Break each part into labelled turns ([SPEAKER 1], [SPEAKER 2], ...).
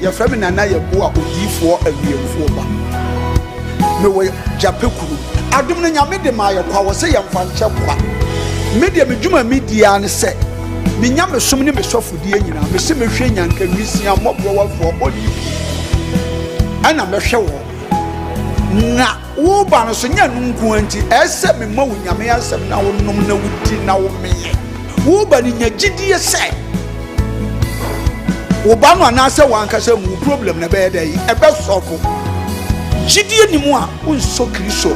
[SPEAKER 1] your friend and I go for a real for no way Japekuru. I don't know your my power say I'm fan chapwa. Media media and say, Minyam so many soft for the end, Miss Machine can we see a mob for body. And I'm a show. Na wo ba no so nya nunku anti ese me ma wunyame asem na wo nom na wuti na wo me wo ba ni nya gidie se wo ba no na se wan ka se mu problem na be dey e be sofo gidie ni mu a wo so kristo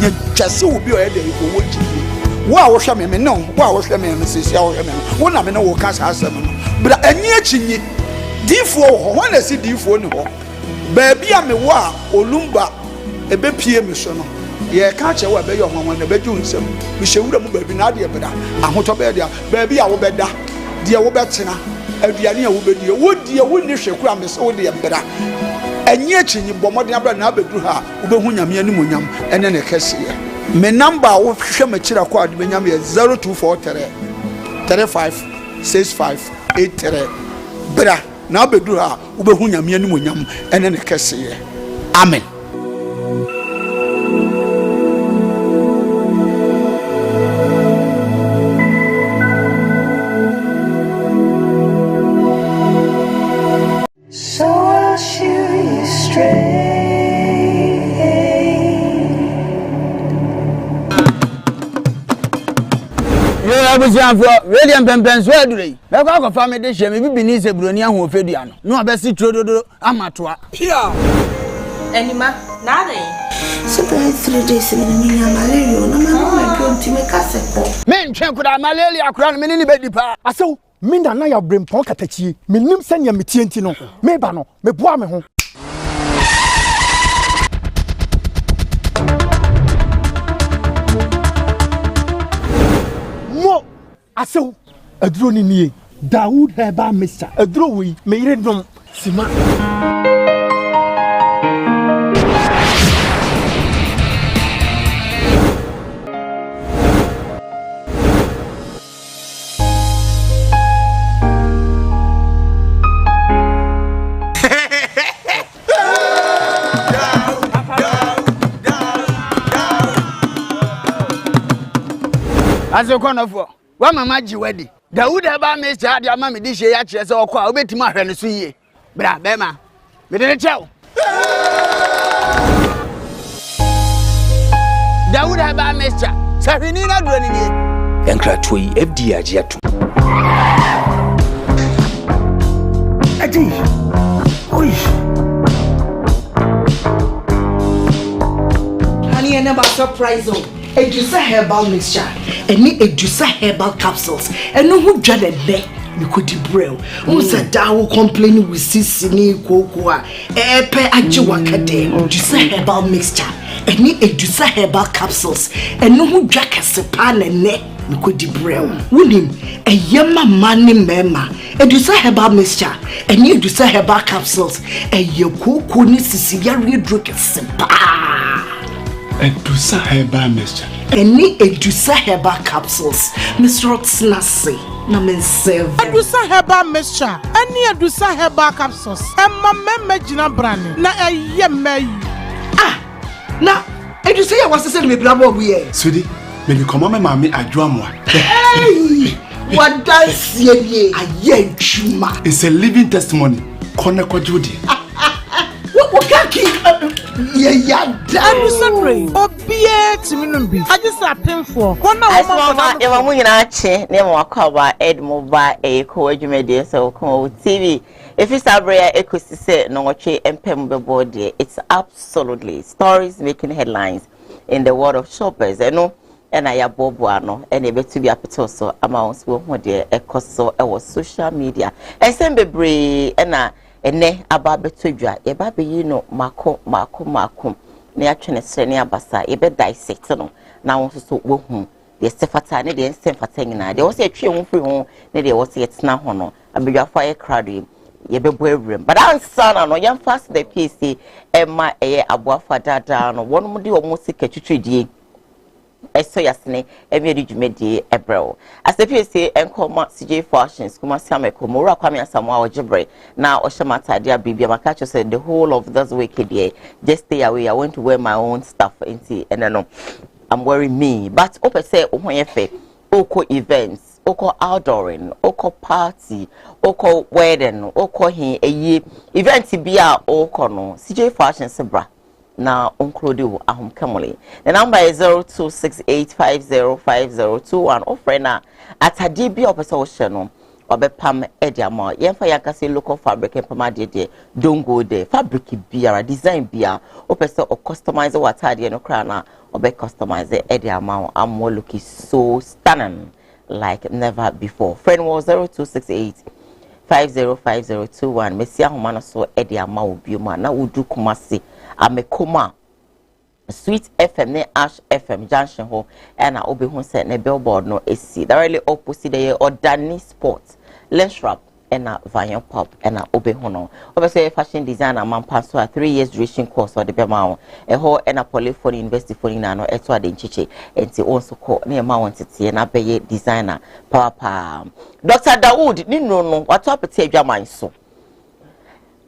[SPEAKER 1] nya twase wo bi o ye dey ko wo gidie wo a wo hwe me no wo a wo hwe me se sia wo hwe me wo na me no wo ka sa asem no bra anyi achinyi difo ho ho na si difo ni ho ba bia me wo a olumba ebe pie me so no ye ka che wa be yo hwan na be ju nsem me hyewura mu ba bi na de beda ahoto be de ba bi a wo beda de wo betena aduane a wo bedie wo die wo ni hwekura me so de beda anyi achinyi bomode abra na abeduru ha wo be hu nyame ani monyam ene ne kese ye me number wo hwe ma kira kwa de benyam ye 0243 35 65 83 bra na abeduru ha wo be hu nyame ani monyam ene ne kese ye amen.
[SPEAKER 2] Radiant Pempens, where do they? They go for me this year, maybe beneath a Brunia who fed you. No, I best see Trodo Amatua. Here.
[SPEAKER 3] Anima, nothing.
[SPEAKER 4] Surprise 3 days in the malaria. No, my God, to make us.
[SPEAKER 2] Men, check with our malaria crown, many baby pa.
[SPEAKER 5] I saw Minda Naya bring Ponkatachi, Minim Senya Mitientino, Mebano, Mebuame. I saw a drone in ye. Dawood Heba Mister, a drawing, made it from Sima.
[SPEAKER 2] As a corner for. Wa mama ji wedi Dawood aba me cha dia ma me di hye ya kire se okwa obetim ahwe ne so yie bra be ma me de chew Dawood aba me cha sahwini na duro ni ni
[SPEAKER 6] enkra toyi FD agi ato
[SPEAKER 5] Adi oi
[SPEAKER 4] Honey, I never surprise you. Edusa herbal mixture. Any Edusa herbal capsules. And no who dreaded there. You could debrail. Unsa dawo complaining with sisini kokoa. Epe ajiwakade. Edusa herbal mixture. Any Edusa herbal capsules. And no who draka sepan and ne. You could debrail. William, a yama money mema. Edusa herbal mixture. Any Edusa herbal capsules. A yoko ni sisiya redruke sepa.
[SPEAKER 5] Edusa herbal mixture.
[SPEAKER 4] Any Edusa herbal capsules. Mr. Rotsnasi. Na men serve.
[SPEAKER 7] Edusa herbal mixture. Any Edusa herbal capsules. Emma memme jina brand. Na yemme.
[SPEAKER 4] Ah. Na Edusa ya wase se me blabo we.
[SPEAKER 5] Sudi, me bi komo me mami adwoamwa.
[SPEAKER 4] Hey. What does ye aye juma?
[SPEAKER 5] It's a living testimony. Kone ko judi.
[SPEAKER 4] What can keep yeah,
[SPEAKER 7] I'm sorry. Obie Timinumbi. I just happened for one hour.
[SPEAKER 3] If I'm winning a chain, name or cover Ed Mobile a Koowaa so Kumawood TV. If it's a rare ecosystem, no watch and pembe body, it's absolutely stories making headlines in the world of shoppers. I know, and I have Bobuano, and able to be a petoso amounts will dear a cost so our social media. And send be brave and ene ababe todwa ye ba be yi no mako na ya twene srene abasa ye be dissect no na won so wo hu de sefata ne de sefata nyina de wo se atwe ho firi ho ne de wo se yetena ho no abedwafo ye crowd ye be bo awrem but answer na no yam fast the PC emma eye aboafa dada no won mu de wo mu sika twitwedie eso yasne emi edi dwumedi ebrel as the psa enkoma CJ Fashions kuma sameko mura kwame asamoa ojebre na oshamata dia bibia makacho said the whole of this week here just stay away. I want to wear my own stuff into and no I'm wearing me but ope say ohonyefe oko events oko outdooring oko party oko wedding oko hin eyi event bia oko no CJ Fashions bra na onclude ahom kamole. The number is 0268505021 offer na atade bi opesa wo hye no obepam ediama yemfa yakase local fabric empama de don't go there fabric biara design bia opesa o customize what atade no kra na obe customize ediama am looking so stunning like never before. Friend was 0268505021 mesia homana so ediama obioma na udu kumasi amekoma Sweet FM ne Ash FM junction ho and obi hu se ne billboard no esi directly opposite the Odani Sports Lens Wrap and Vion Pop and obi hu no obviously fashion designer man pass so 3 years duration course or the bema e ho and polyphony university phone na no eto ade nchiche enti onso ko na ma wonte na beye designer papa Dr. Dawood ni no wato apete adwaman so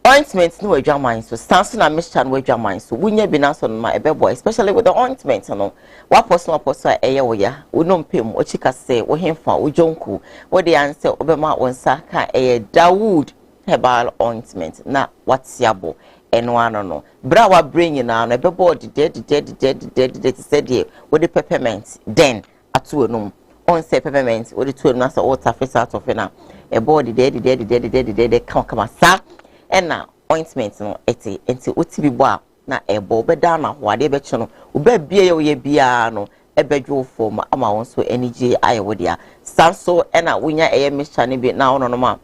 [SPEAKER 3] ointment no adwaman so stance na mixture no adwaman so wunya bi na so no ma ebebo especially with the ointment no wa personal eye wo ya wonom pem o chika se wo hemfa wo jonku wo de answer obema wonsa ka Dawood herbal ointment na watiabo eno ano no bra wa bring na no ebebo de said wo de peppermint then atu enum on say peppermint wo de tu enum na so water face out of na ebo de kama sa ena ointment no eti oti bi bo a na ebo beda na ho ade be che no oba bia ye bia no ebedwo form ama won so energy ayewo dia sanso ena wunya mixture ne bi na ono no ma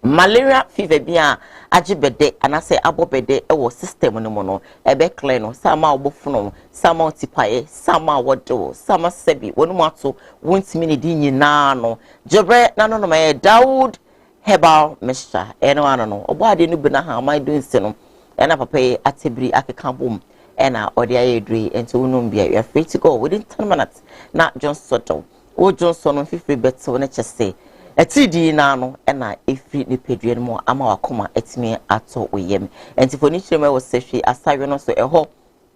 [SPEAKER 3] malaria fever bia agibede anase abobede ewo system no mo no ebe clear no sama obofuno sama otipaye sama wodo sama sebi wonu ato wontimi ne di nyina no jobre na no ma Dawood herbal mixture eno ano no obo ade no bi na ha mai do nse no ena papa atebiri akeka bom ena ode ayedri ento unum bia you are free to go within 10 minutes na Johnson o Johnson no fifiri beto na chese etidi na no ena efri ne pedue no mo ama wakoma etimi ato oyem enti foni chirema wo sehwe asawe no so eho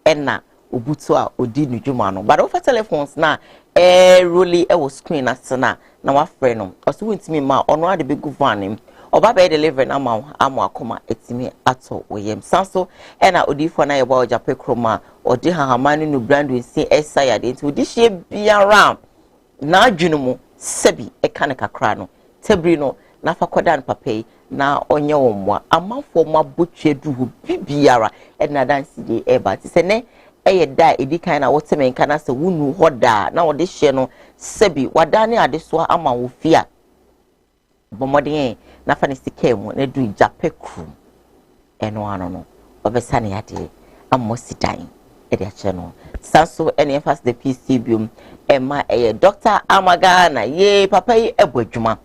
[SPEAKER 3] ena obutu a odi nudwuma no but over telephones na really e wo screen asena na wa frɛ no oso wintimi ma ono ade be guvanim oba be deliver na ama akoma etimi ato oyem sanso ena odifo na yeba ojape kroma odi hahamani no brand we see esaya de nti odi hye biara na adwunu mu sebi ekane kakra no tebri no na fakodan papai na onye omwa amafo mabotwe duhu bibiara ena dance de eba ti se ne eye da edikan na wotemen kana se wunu hoda na wode hye no sebi wadane ade so ama wo fia bomodin na fa ne sikemu na du jape krum eno ano no obesane yade amosidan ede ache no sanso ene fast the PCB ema eye Dr. Amagana ye papa yi ebodwuma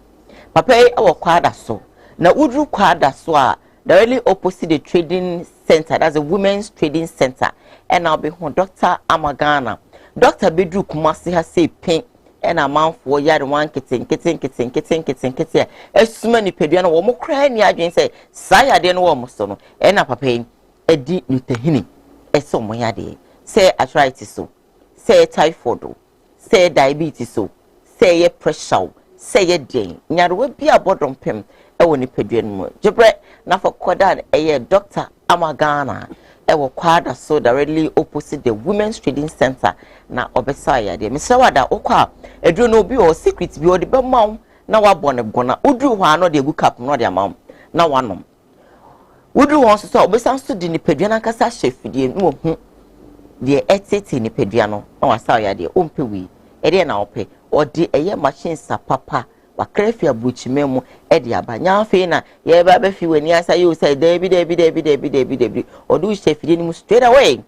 [SPEAKER 3] papa yi ewo kwada so na udru kwada so a directly opposite the trading center, that's a women's trading center, and I'll be home Dr. Amagana. Dr. Bedru Kumasi has say paint and a man for yard one kitten. As many pediana or more crying yard say, Saya den womosono, and a papa edi nutehini, a some yadi. Say arthritis so, say typhoid, say diabetes so, say a pressure, say a day, nyar will be a bottom pim. Ewoni peduen jebre na for kwadan Dr. Amagana ewo kwada so directly opposite the women's trading center na obesaya de misawada okwa eduro no bi o secret bi o de be maw na wabone gona udru ho ano de gu cap no de amaw na wanom udru ho so obesan so de ni peduen ankasa chefidie no hu de etete ni peduen no na wasaya de ompewi ede na ope odi machine sa papa wakrefia buchimemu edi abanya fe na ye ba be fi weni asa you say debi odu chefidi ni straight away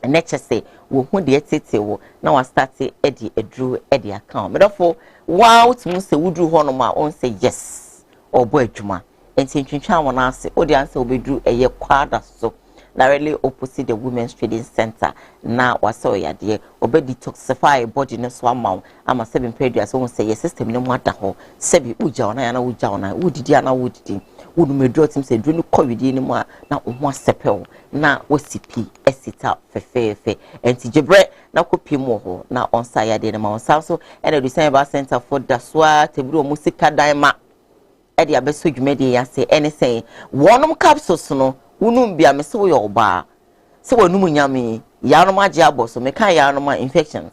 [SPEAKER 3] next say wo hu de tete wo na wa start edi edru edi account me therefore wow to say wudru ho no ma on say yes obo adwuma enti ntwintwa wona ase odi answer obedru kwada so directly opposite the Women's Trading Center. Now, was so ya dear, obey detoxify body no so amount. I'm a 7 period, so say your system no matter how. Sebi Ujana and Ujana, Udiana Woody. Would me draw him say, do you call you anymore? Now, one sepel. Now, what's CP, Esita, Fefe, and Tijebre, now copy more. Now, on Saya de Mount South, and the December Center for Daswa, Tebu Musica Daima. Eddie Abesu Media say anything. One capsules no, unum be a meso your bar. So when Numunyami, Yanoma Jabo, so make Yanoma infections.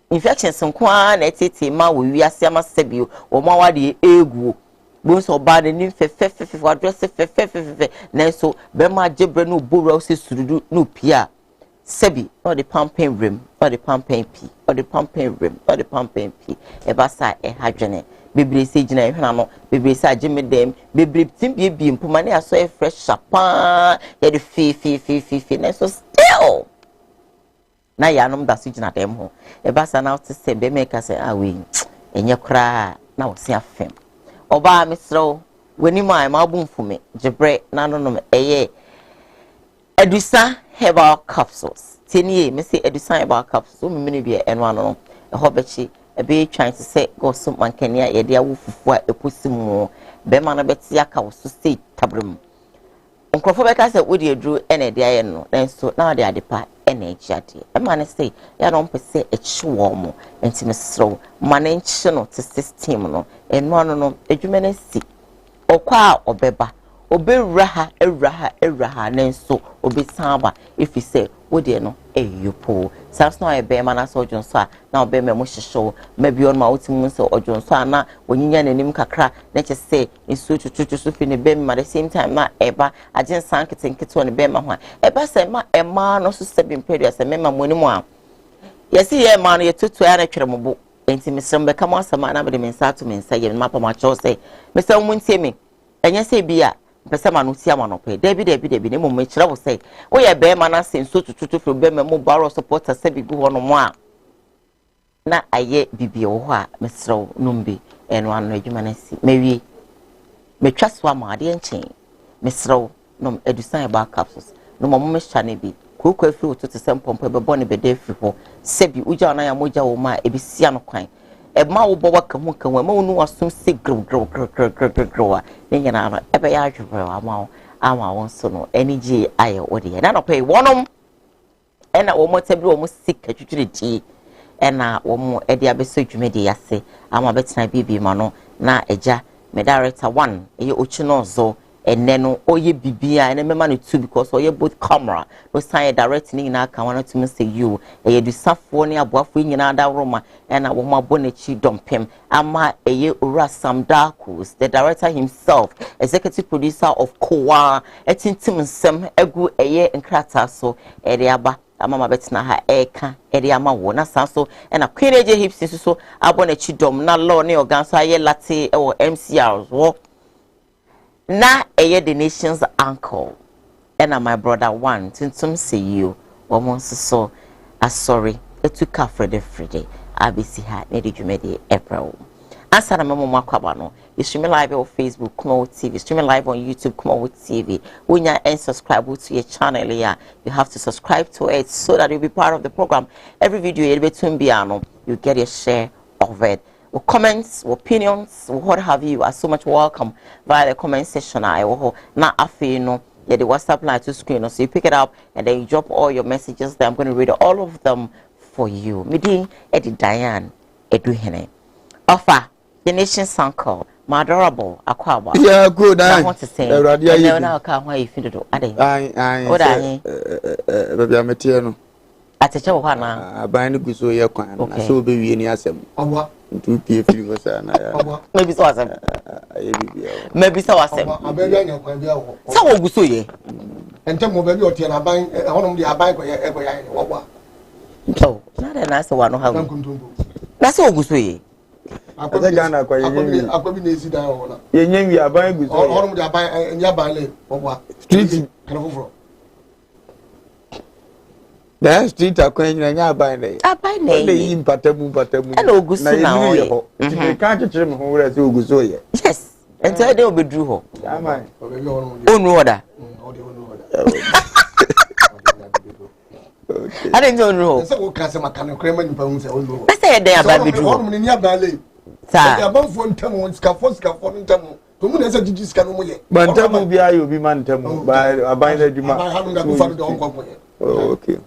[SPEAKER 3] Infections some quan etiti ma we are Sama Sebu or Mawadi Egu. Bones or bad and infefe for address fefe. Nenso Bema Jebrenu Burrosis to do no pia. Sebi or the pumping rim or the pumping pea or the pumping rim or the pumping pea. Ebasa a hydrogen. Baby say Jina Hano, baby say Jimmy Dame, baby Timby beam, Pumani, I saw a fresh chapin, yet the fee, so still. Now, Yanum that's switching at them home. A bassa now to say, they make us say, I win, and you cry, now see a film. Oba, Miss Rowe, when you my album for me, Jebre, none a Edusa herbal capsules. 10 years, Missy Edusa herbal capsules, so many be and one on a hobby. A be trying to say, go some man can ya, dear wolf for a pussy more. Bemana Betsiaka was to say tabrum. Uncle Fobeka said, would you drew any day? Then so now they are depart any chatty. A man say, ya don't say a shwarm, and to Miss Slow, man channel to system, no, and one no, a human see. O qua or beba, or be raha, then so, or be samba, if you say, would you know, you poor. Sounds no a bear man, I saw John Swa, now bear me mush show, maybe on my ultimate or John Swana, when you and him cacra, let's just say, in suit to in the bear at the same time, not ever, I just sank it and kits on the bear man. Ever said, a man also stepping period as a member when one. Yes, here, man, you're too animable. Ain't Mr. Beckham once a man, I'm the mensa to me, say, and map of my choice, say, Mr. Won't see me, and you say, be Pesama no sia mano pe Debbie ne mo mechira wo say wo ye be ma na senso tututu fro be mo baro supporter se bi gu hono mo a na aye bibi wo ho a mesro numbi eno anu adwuma na si mewie metwa so amade enchen mesro nom edusan ba capsules no mo mechira ne bi kokwa firi to te sempompo be bone be de firi ho se bi uja na ya moja wo ma e bi sia no kwan e ma wo bo waka mu kan wa ma wonu asum se grow ne nyana no e be ya adwere ama won so no energy aye odi na no pay wonom e na wo mo tabi wo mo sika twitwire ti e na wo mo e dia be so dwumedi yase ama betina bibi ma no na eja me director 1 e ochi no zo ene no oye bibia ene mema no 2 because oye both camera no sign direct ni na aka wana to me say you e do safo ne aboafo nyina da roma ena wo ma bonechi dompem ama eye ora Sam Darkus the director himself executive producer of Koowaa etintim nsem egu eye nkrata so ere aba ama mabetina ha eka ere ama wo na sanso ena Queen Eje Hips so abonechi dom na law ne organso aye late e wo MCRs wo na eye the nation's uncle and my brother one tintum say you almost so sorry it took Friday abc ha ne de dwumedi April answer na memo makwaba no you stream live on Facebook Kumawood TV stream live on YouTube Kumawood TV when you and subscribe to your channel here you have to subscribe to it so that you'll be part of the program every video you get a share of it. Comments, opinions, what have you are so much welcome via the comment section. I will not after the WhatsApp line to screen, so you pick it up and then you drop all your messages there. I'm going to read all of them for you. Midi Eddie Diane Eduhene offer the nation's uncle, my adorable Akwawa. Yeah, good. I want to say, I now can't why you feel it. What I at a show, Hannah, buying a good so your coin, so be any asem. To pay for maybe so awesome. Maybe so awesome. I beg you, so good so ye. And tell me, baby, or Tiana buying one of the Abai. So, not a nice one. That's all good so ye. I could be easy down. You name you are buying with all of the Abai and Yabale or what? Street and over. The street are going and ya by day. I buy name Patamu. Hello, good now. You can't trim who has you go ye. Yes, and tell they'll be drew. Am I? Own order. I didn't know.
[SPEAKER 8] So we can say makano krema ni pa unse onu.
[SPEAKER 3] I say dey aba bedru.
[SPEAKER 8] Onu ni abale. Sa. Ya banfo ntamu skafo ntamu. To mu na say jiji ska no mo ye.
[SPEAKER 9] Ba ntamu bi ayo bi man ntamu. Ba aban na djuma.
[SPEAKER 8] Ba hanu na ku fa do onko ye.
[SPEAKER 9] Oh, okay.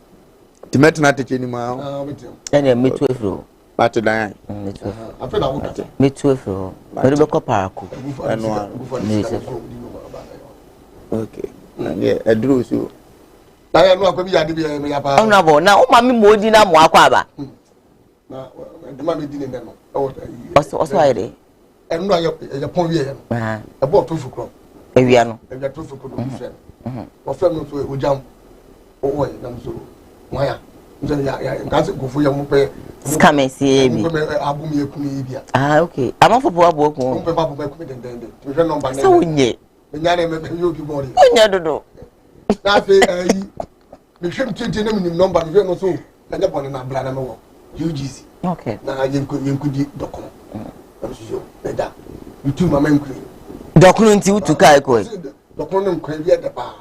[SPEAKER 9] Timet na teke ni ma.
[SPEAKER 8] Betim.
[SPEAKER 3] Ene metu efro.
[SPEAKER 9] Bate dan.
[SPEAKER 3] Metu efro.
[SPEAKER 8] Afa na wo kata.
[SPEAKER 3] Metu efro. Be be ko parako.
[SPEAKER 9] Eno. Okay. Yeah, edru so.
[SPEAKER 8] Na ya no akwa bi ade bi ya pa.
[SPEAKER 3] Ona bo na o ma mi modi na mo akwa aba.
[SPEAKER 8] Na de ma me di ne no.
[SPEAKER 3] Oso ayre.
[SPEAKER 8] Eno ya pon wie ya no. E bo to fukro.
[SPEAKER 3] Ewia no.
[SPEAKER 8] E ya to fukro do fe. O fe no so o jam. O na so. Waya. Nje ya ngase gofu ya mo pe.
[SPEAKER 3] Scam ese bi.
[SPEAKER 8] Mo pe abum ye kumi bi.
[SPEAKER 3] Ah, okay. Amafo po abo ko.
[SPEAKER 8] Mo pe babu pe kumi den. To fe number na.
[SPEAKER 3] So unye.
[SPEAKER 8] Nyane me yo bi body.
[SPEAKER 3] Unye dodo.
[SPEAKER 8] Na fe ayi. Me hwem tete na minim number me no so. Na nya bone na bla na me wo. UGC.
[SPEAKER 3] Okay.
[SPEAKER 8] Na yenku di dokon. So da. You too mama nkuri.
[SPEAKER 3] Dokun nti utuka ko.
[SPEAKER 8] Dokon no nkwan bi da pa.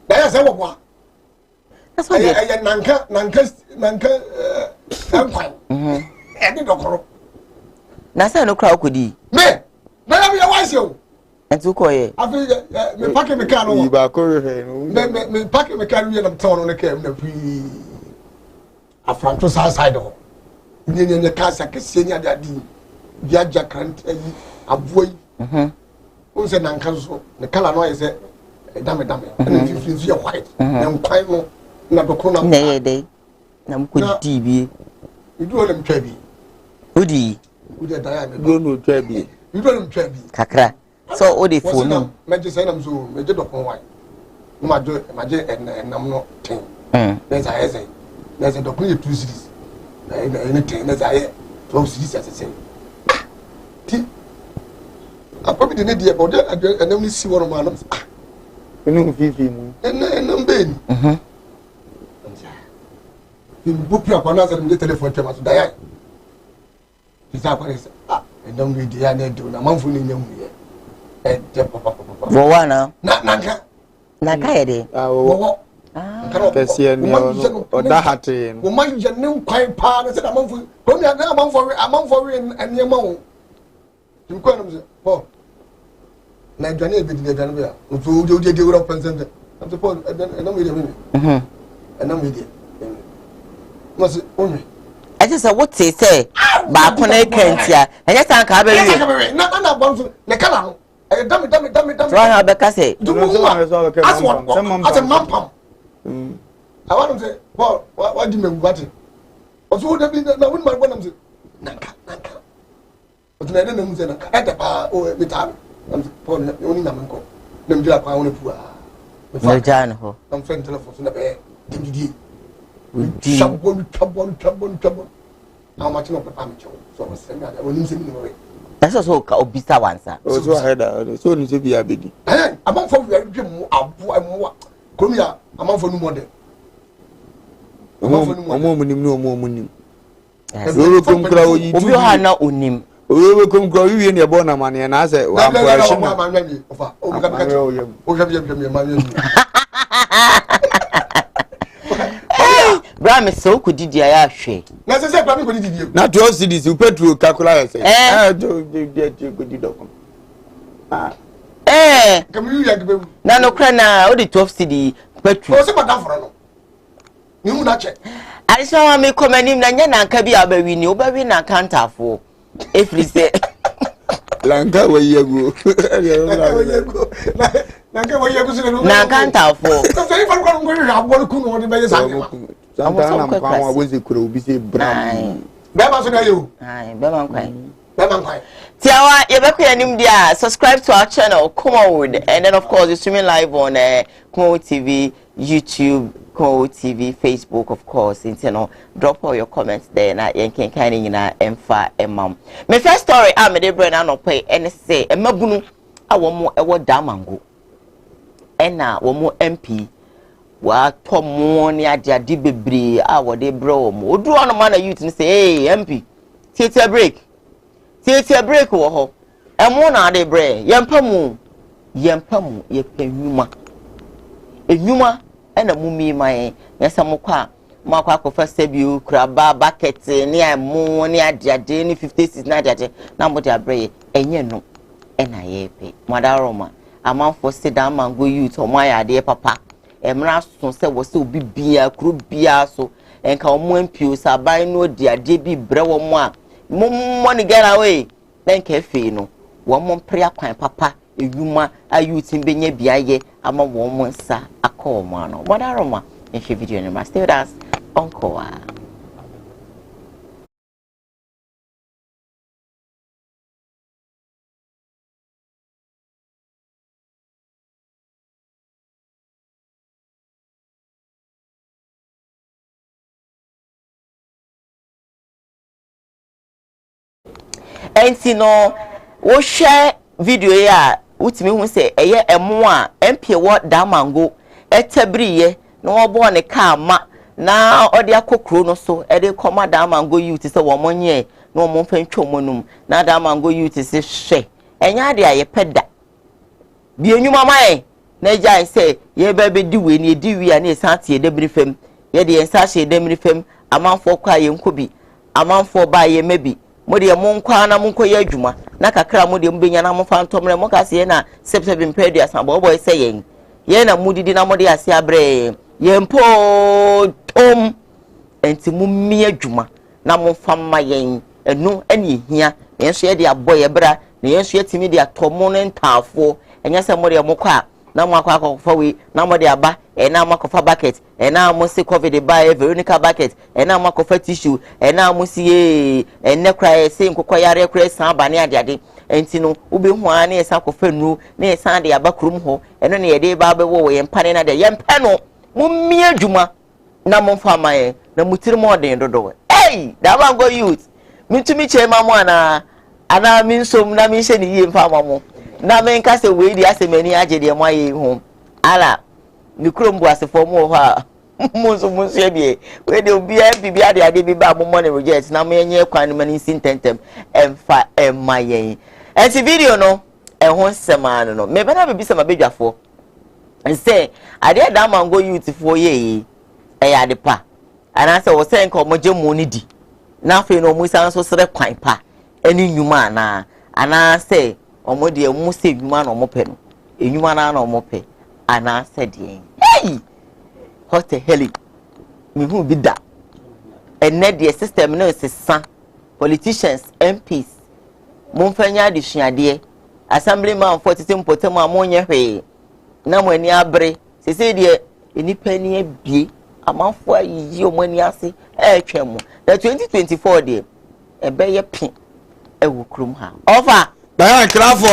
[SPEAKER 8] Na ya se wo kwa.
[SPEAKER 3] That's what
[SPEAKER 8] I nanka nkwan. E di dokoro.
[SPEAKER 3] Na say no crowd kodi.
[SPEAKER 8] Me. Na ya be wise yo.
[SPEAKER 3] Entu ko ye.
[SPEAKER 8] Afi me pack me car no.
[SPEAKER 9] Ba ko re no.
[SPEAKER 8] Me pack me car we na town no ke na free. Afranto side ho. Nye car sa ke senya da di. Bia jakrant ayi aboy. On se nanka so. Ne kala no ye se dame. Na fifi ye white. Na nkwan no na dokoro na.
[SPEAKER 3] Na ye dey. Na mko di bi.
[SPEAKER 8] Idu ole mtwa bi.
[SPEAKER 3] Udi.
[SPEAKER 8] Udi da ya me.
[SPEAKER 9] Go no twa bi.
[SPEAKER 8] Idu ole mtwa bi.
[SPEAKER 3] Kakra. So o de phone.
[SPEAKER 8] Meje say na so meje dokon wai. Maje enam no ten. There's a say. There's a dokon 2 series. Na anything there's a 12 series as I say. Ti. Apobi de ne die bo de enam ni si woro ma no.
[SPEAKER 9] Enu fifi mu.
[SPEAKER 8] Enam be ni. Ni bupi akwana za mde telephone tema so dai. Isa kwa isa. Enam we dia na do na manfo ni nyam ye.
[SPEAKER 3] Wo wana
[SPEAKER 8] na
[SPEAKER 3] ka yede
[SPEAKER 8] wo
[SPEAKER 9] kese ni o da hate
[SPEAKER 8] wo man je ne nkwan pa na se da manfo ko mi na manfo we enema wo tim ko na mse po na dwane e bidi dwane be a so o de wura pensente am se po enam we de me enam we de no se onwe
[SPEAKER 3] I say what say ba ko na kentia enya san ka ba wi
[SPEAKER 8] na bonso ne kala no dame.
[SPEAKER 3] So I be ka say
[SPEAKER 8] as a mampam. I want to say, Paul, what do you mean what? Also would have been na win my one say nanka. But na na mu say nanka. E de pa o me ta. Am Paul oni na manko. Na mjira kwa woni pu a.
[SPEAKER 3] Me jan ho.
[SPEAKER 8] Am friend telephone so na be didi. Trouble. How much no papa me chow. So I say na woni se ni no way.
[SPEAKER 3] That's also ka obisa wansa.
[SPEAKER 9] So header. So ni se bi abedi.
[SPEAKER 8] Among for we dwem abo amwa. Komi ya among for no model.
[SPEAKER 9] Omo nim no omo nim. Wewe kom kra o yi.
[SPEAKER 3] Obi ha na onim.
[SPEAKER 9] Wewe kom kra wi ne bo na mane na se wa ampuration na.
[SPEAKER 8] Ofa. O ka ka. O hwɛ bi ma nyi.
[SPEAKER 3] Bra me so ko didi aya hwe.
[SPEAKER 8] Na se bra me ko didi.
[SPEAKER 9] Na 12 cities u petrol calculate say. De ko didi dokon.
[SPEAKER 8] Kam ya gbe.
[SPEAKER 3] Na no kra na o di 12 city petrol.
[SPEAKER 8] O se ba dan foro no. Ni hu na che.
[SPEAKER 3] Arisha wa me komanim na nya na nka bi abawi ni obawi na counterfo. Efri se
[SPEAKER 9] Lanka we yego.
[SPEAKER 8] Nanka we yego se no.
[SPEAKER 3] Na counterfo.
[SPEAKER 8] Ko se fa ko ngo ri abo ku no de be sa.
[SPEAKER 9] Santana na kwa wa ze kura obi se bram.
[SPEAKER 8] Be ma so na yo.
[SPEAKER 3] Ai, be man kwai.
[SPEAKER 8] Be man kwai.
[SPEAKER 3] Tiawa, you be yanim dia. Subscribe to our channel, Kumawood, and then of course you're streaming live on Kumawood TV, YouTube, Kumawood TV, Facebook, of course. You know, drop all your comments there. Na yenken kani na emfa emam. My first story, I'm a brand no pay and say, e mabunu awomo ewo damango. Ena womo MP. Wa tomo ni adi bebre a wo de bro mo. Odu ono man na youth ni say, hey MP, take a break. Take a break wo ho. Emo na de bre. Yempamu ye penwuma. Enwuma ena mumi man yesa mo kwa mo akwa kofa sebi kraba bucket ni amu ni adiade ni 50 na adiade na mo de abreye enye no na yepe modaroma amanfo sida mango youth o mo ayade papa emra so se wo se obi bia kru bia so enka o mo ampio saban no diade bi bre wo mo a mo ni get away then ka fe no wo mo mpre akwan papa ewuma ayuti benye biaye ama wo mo nsa akọ mo ano modaroma nhwe video ni ma stay with us on Koowaa. Enti no wo share video ya utimi hu se eye emo a MP wo da mango etebriye no obo ne ka ma na ode akokro no so e de koma da mango youth se wo monye no mo fantwo monum na da mango youth se hwe enya de aye peda bi enwuma mai na jai se ye ba be di we ne di wi a na esate de brifem ye de ensa hye de brifem amanfo kwa ye nkobi amanfo ba ye mebi mode mo nkwa na mo nkoye adwuma na kakra mode mbenya na mo fantomre mo kase na sepsebe mpedi asamba boy se yen ye na mudidi na mode ase abre ye mpo tom enti mo mi adwuma na mo famma yen enu eni hia yenso ye de aboye bra na yenso ye timi de atomo no ntafo enya se mode mo kwa na mo akwa akwa we na mode aba na mo akwa bucket na mo se covid by Veronica bucket na mo akwa tissue na mo si enne kra se nkokọ yare kra san ba ne ade enti no ube hu ana esa akwa nu na esa de aba krum ho eno ne ye de ba be wo ye mpane na de ye mpa no mo mi adwuma na mo fama ye na mutiri mo den dodo hey da ba go youth mitumi chema mo ana min som na min hye ni ye mfa mo na men ka se we di asemani agede mo aye hu ala ni krombu asefo mo ha munso de we de obi bibi ade bi ba mo money reject na me nye kwan mani sintentem emfa emayen enti video no ho semano no me bana be sama bedwafo nse ade da mango youth fo ye ade pa ana se wo se nko mo gemu ni di na fe no mu san so sere kwan pa eni nyuma ana se omo de mu se nyuma na omo pe no enyuma na omo pe ana se de hey what the hell me who be that and the system no is san politicians MPs monfanya de hwiade assemblyman for titim potem amonye hwe na mo ani abre sese de enipa ni abie amanfo ayi omani ase twemu na 2024 de ebe ye pin ewu krum ha over
[SPEAKER 9] Bravo.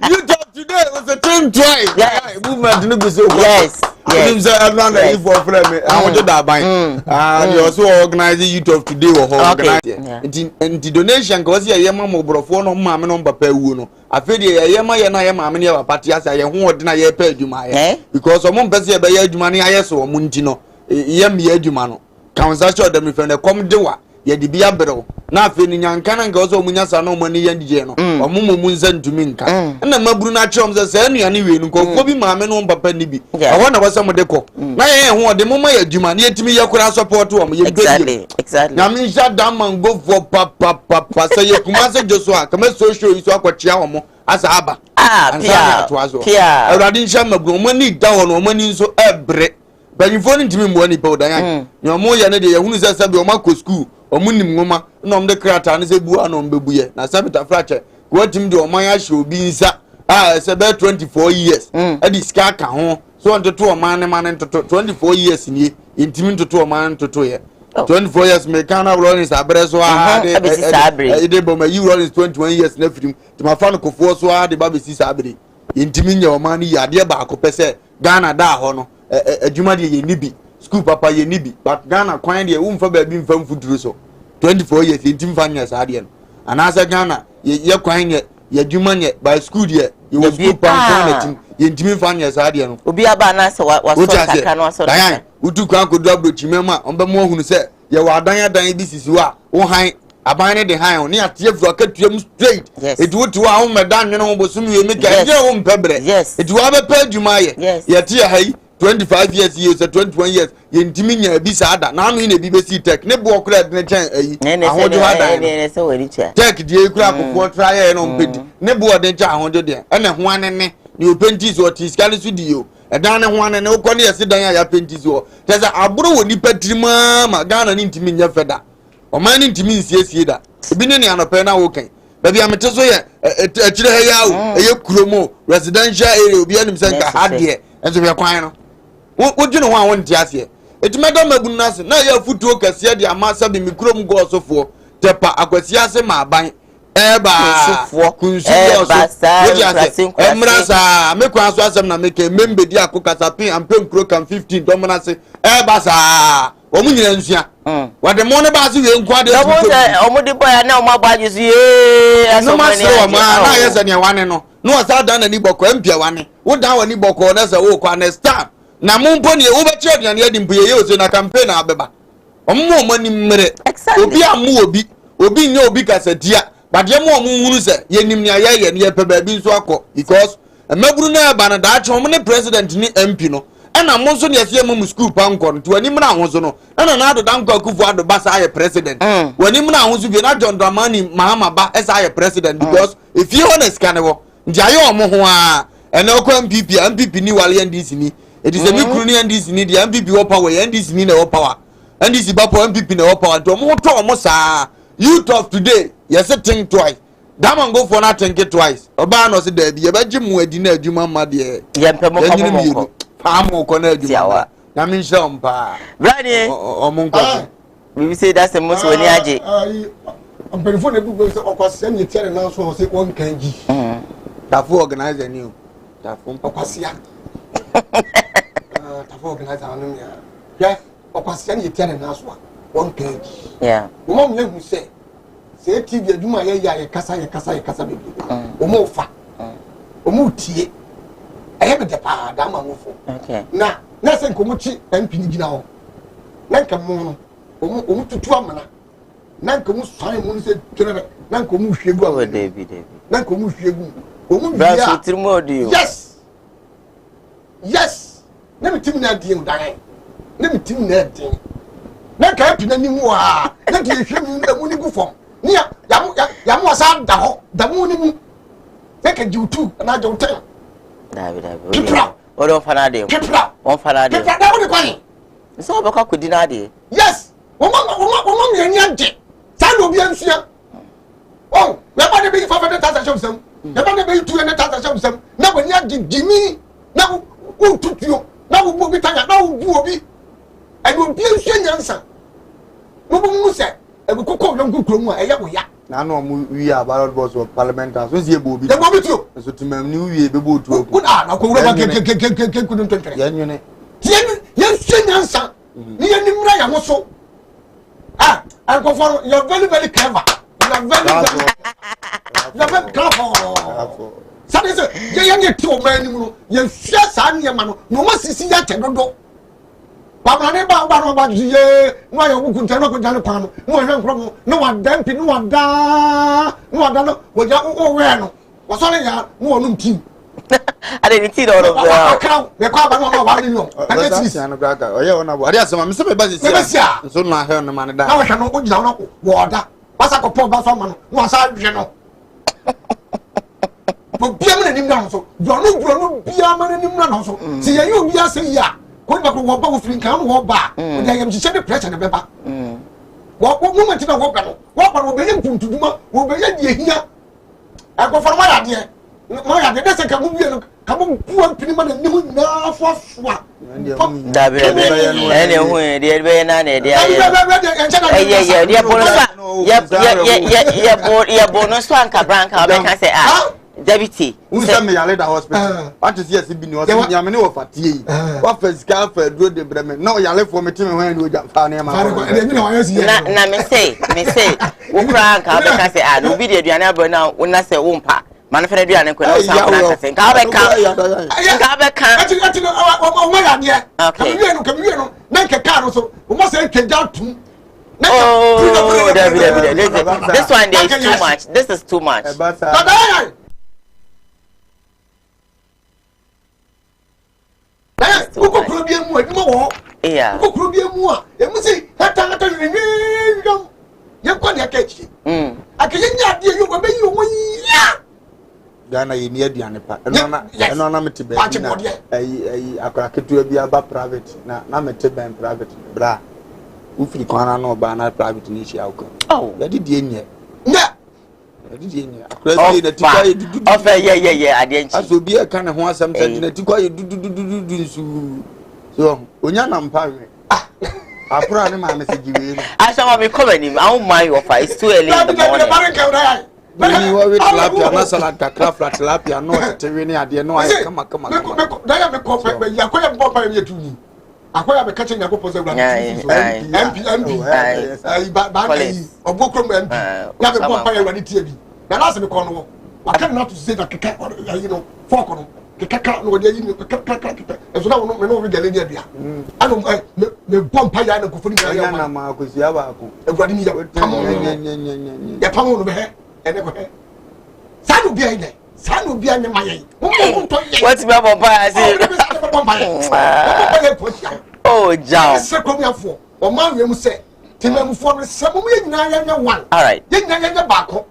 [SPEAKER 9] You talk today was a team twice.
[SPEAKER 3] Yes.
[SPEAKER 9] Movement no go so.
[SPEAKER 3] Yes.
[SPEAKER 9] Yes. Everyone that is for friend me. I want to that buy. You also organize youth of today or organize. And donation cause ye mama brofo no mama no papa wu no. Afedi ye ma ye na ye mama ne party asa ye ho odina ye pa adwuma ye. Because omo pese ye be ye adwuma ne aye so omo nti no. Ye me adwuma no. Council show dem friend come dewa. Ye di bia bro na afi ni nyanka na nga oso munya sa na omani ye ndije no omumu munza ntumi nka na maburu na chom se anuane we nu ko bi maame no papa ni bi aho na wasa mode ko na ye ho de mama ya adwuma na yetimi ye kura support wo ye
[SPEAKER 3] exactly
[SPEAKER 9] na min sha da man go for papa say ye kuma se joso a kama social iso akwachia wo mo asa aba pia awrade nsha maburu omani da ho no omani nso ebre banyifo ntimi mbo ni pe odan ya mo ye ne de ye hunu se sabe o makọ school omunim ngoma na omde krata ne se bua na ombebuye na sabita frache kwatim de oman ya hye obi nsa se be 24 years edi ska ka ho so ntoto oman ne man ntoto 24 years ni intimi ntoto oman ntoto ye 24 years me kana Rollins abre so de boma yi Rollins 21 years na firim tima fa no kofo so de babesi sabre intimi nya oman ni ade ba akopese Ghana da ho no adwuma de ye nibi school papa ye nibi but Ghana kwan de umfa ba bi mfa mfuduru so 24 years intim fa nya sa de no anasa Ghana ye kwan ye adwuma nya by school de ye was school papa na tim ye intimi fa nya sa de no
[SPEAKER 3] obi aba na se wa so kaka no so
[SPEAKER 9] dan utu kwan kodu abrochimema omba mo hunu se ye wa dan bi sisi wa wo han abane de han ne atie fro akatuam straight edu to a wo medan nwene ho bosum ye meka ye wo mpebre edu wa be pa adwuma ye ye tie hai 25 years 21 years ye ntimi nya bi sa ada na no ne bi be si tech ne bo okra de ne chan ayi ahojo ada
[SPEAKER 3] ne se wori cha
[SPEAKER 9] tech die kura kokko tra ye no mpedi ne bo de chan ahojo de ene ho anene ne opentis o tiskale su di yo edan ne ho anene wo kone yesi dan ya pentis o tesa aburo woni patrima ma Ghana ni ntimi nya feda o man ni ntimi nsiesie da ebi ne ne anope na wo kan baby amete so ye akire ha yawo eye kuromo residential area obi anim senka hade enso be kwan no wo dwene ho a won tiase etimeda mabu nase na ya futuo kase de amasa bi mikrom go osofo tepa akwasi ase ma aban eba kunsu go emrasa mekwa so asem na meke membedi akokasa pin ampem kro kan 15 dominance eba sa omunyina nsua wade mo ne ba se we nkwa de
[SPEAKER 3] omudi boya na omo agbaji su ye
[SPEAKER 9] no ma se o ma na yesa ne wane no no sa dan na ni boko empia wane wo dan wani boko na se wo kwa na star na mumpo ne wo be che aduane adi mpo ye o se na campaign abeba ommo mani mmere obi amu obi nye obi kasadia bade mo omunhuru se ye nim ne aye ne ye pe ba bi nso akọ because emaburu na ba na da achọ mo ne president ni MP no na mo nso ne yesi mu school pa nkọ no wani mra ho so no na ado dan kwa kufu ado ba sa aye president wani mra ho so bi na John Dramani Mahama ba esa aye president because if you honest kan wo ndi aye omo ho a ene okwa MPP ni wale NDC ni it is a mikru ni NDC ni the MPP wo power NDC ni na wo power NDC ba po MPP na wo power to mo to mo sa youth of today yes think twice that man go for not think it twice oba no se da bi ye ba gimu adi na adwuma ma de
[SPEAKER 3] ye mpemo ko
[SPEAKER 9] Amo kona adwuma na min sha mpa
[SPEAKER 3] brani
[SPEAKER 9] omunko
[SPEAKER 3] we say that's the most when aje
[SPEAKER 8] amperifo na bugo se okwase nye tiare na so se won kanji
[SPEAKER 9] tafu organizer ni o tafu
[SPEAKER 8] okwasia tafu organizer anu ya okwase nye tiare na so won kanji mo mye hu se TV adwuma ye kasa bebi o mo fa o mo tie ayebe de pa da ma mo fo na se nkomo chi MP ni gina ho na nkomo no o mo tutu amana na nkomo swan mo se twere na nkomo hwegu
[SPEAKER 3] o David
[SPEAKER 8] na nkomo hwegu o mo
[SPEAKER 3] bia so trimodio
[SPEAKER 8] yes na mi tim na die ndan na mi tim na den na ka MP na ni mu a na die hwemu na mu ni gu fom ni ya mo sa da ho da mu ni mu se ka jiutu na jiutu
[SPEAKER 3] David o don fana de on fana de
[SPEAKER 8] da wo de kwani
[SPEAKER 3] so be kwa kudi na de
[SPEAKER 8] yes wo mo me ni ante sa no bi ansua oh we ba de be 500,000 shomsam we ba de be 200,000 shomsam na wo ni agimi na wo tutuo na wo bo bi tanya na wo bu obi e do bi ansua nyansa mo bo mu se e go kokko no nkukuro mu a e ya wo ya
[SPEAKER 9] na no mu wi a ballot box of parliamentary so sie bo bi
[SPEAKER 8] e bo bi tio
[SPEAKER 9] so timam ni wi be bo tu
[SPEAKER 8] ku na ko wura ba ke ku dun tontre
[SPEAKER 9] ya nwene
[SPEAKER 8] ye nyansa ni ye nimra ya ho so and go for you very clever you are very clever so this ye nye ti o man ni mu ye hwia sa ne ma no no ma sisi ya tedodo Papa ne ba no ba ye no ayo ku kunta no kunta no pa no no hwe nkro no wa dampi no wa da no wo ja o we no wo so ne ya no no tim
[SPEAKER 3] ade ni ti do no
[SPEAKER 8] aka me kwa ba no ba ni no ade ti
[SPEAKER 9] si anu gaga oye wona bo ade asema me se me ba si so na he no ma ne da
[SPEAKER 8] na wo hwe no o jina no wo da basa ko po ba so ma no no asa hwe no bo bia me na nim na so do no bia me na nim na so si ye yo bia se ya ko ba ko wo ba wo frin kan wo ba o da yam hye de pressure na beba wo moment na wo ba no be yem puntuduma wo be ye die hia e ko forma ya de mo ya de se ka mu wie no ka mo puan pini ma na ni ho na fo soa
[SPEAKER 3] da be ene hu de be na na de ye de bonus anka branka be kan say Deputy,
[SPEAKER 9] who sent me a letter hospital. What is yes, been was Yamini of Fati. What first car for good the Bremen? No, you left for me to when you got found him.
[SPEAKER 3] Na me say, Ukran, I say, I will be the Diana now when I say Wumpa. Manfred Diana, okay. Oh, this one there is too much. This is too much. Yeah.
[SPEAKER 9] Ghana ye near Diana pa. No na meti be. Akora ketu bi aba private na meti ben private bra. Ufiri kwana no ba na private ni shi awko.
[SPEAKER 3] Oh,
[SPEAKER 9] ya di die nye. Ya di nye. Akora bi na tikwa ye dudu.
[SPEAKER 3] Ofa yeah ade nchi.
[SPEAKER 9] Aso bi e kan ne ho asem sɛ na tikwa ye dudu nsu. So, onya na mpa we. Apura ne ma me se giwe no.
[SPEAKER 3] Asha me come any. I won't mind offer. It's too early in the morning.
[SPEAKER 9] Ni wo we tilapia na salad kakra flat tilapia no tewe ni ade no aye kama.
[SPEAKER 8] Da ya me ko fe ya ko ya bo pa me tuni. Akoya be catching Yakopo Zebra. MP. Ba Obokrom MP. Ya be bomb fire ready TV. Na last me kono. I cannot say that fork on. Kaka no dey you kaka. Eso na no me no we gele dia bia. Ano me bomb fire na ko funi
[SPEAKER 9] ya na ma ko sia ba ko.
[SPEAKER 8] Egwadi ni ya. Ya pamo no be he. Ene ko he. Sanu bia ide. Sanu bia nye maye.
[SPEAKER 3] What's my papa say? Oh, John.
[SPEAKER 8] Or man, you say, Timon for some one.
[SPEAKER 3] All right.
[SPEAKER 8] Then Bako.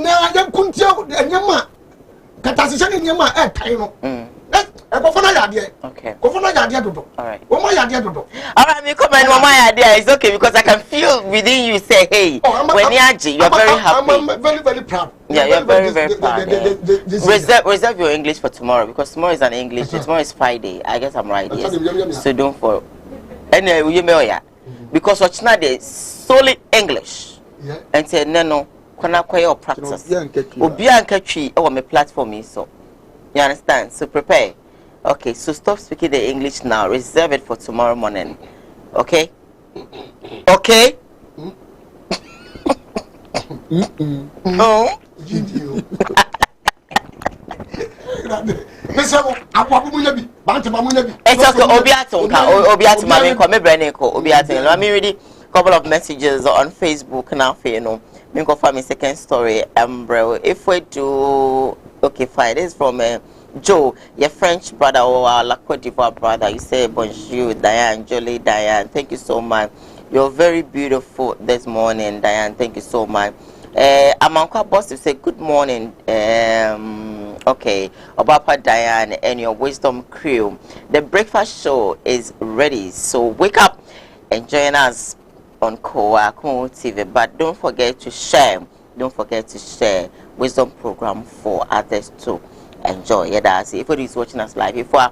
[SPEAKER 8] Now couldn't tell and Yama. Catassin in Yama at Taino.
[SPEAKER 3] Okay.
[SPEAKER 8] All right.
[SPEAKER 3] All right, me come and my idea is okay because I can feel within you say, hey, when you're very happy.
[SPEAKER 8] I'm very proud.
[SPEAKER 3] Yeah, you're very proud. Reserve your English for tomorrow because tomorrow is an English. Tomorrow is Friday. I guess I'm right. Yes. So don't fall. Anyway, you know yeah. Because what's not there solely English.
[SPEAKER 8] Yeah.
[SPEAKER 3] And say no, kana kwaya practice. Obi ankatwi on my platform so. You understand? So prepare. Okay, so stop speaking the English now. Reserve it for tomorrow morning. Okay? Okay? Oh? It's okay. Let me read a couple of messages on Facebook now for you know. Me go find my second story. Bro, if we do okay, fine. This is from Joe, your French brother or La Côte d'Ivoire brother. You say bonjour, Diane, Jolie, Diane. Thank you so much. You're very beautiful this morning, Diane. Thank you so much. Amanka boss to say good morning. Okay, Obapa Diane and your wisdom crew. The breakfast show is ready, so wake up and join us on Koowaa TV. But don't forget to share. Don't forget to share wisdom program for others too. Enjoy. Yeah, that's it. If you is watching us live, if you are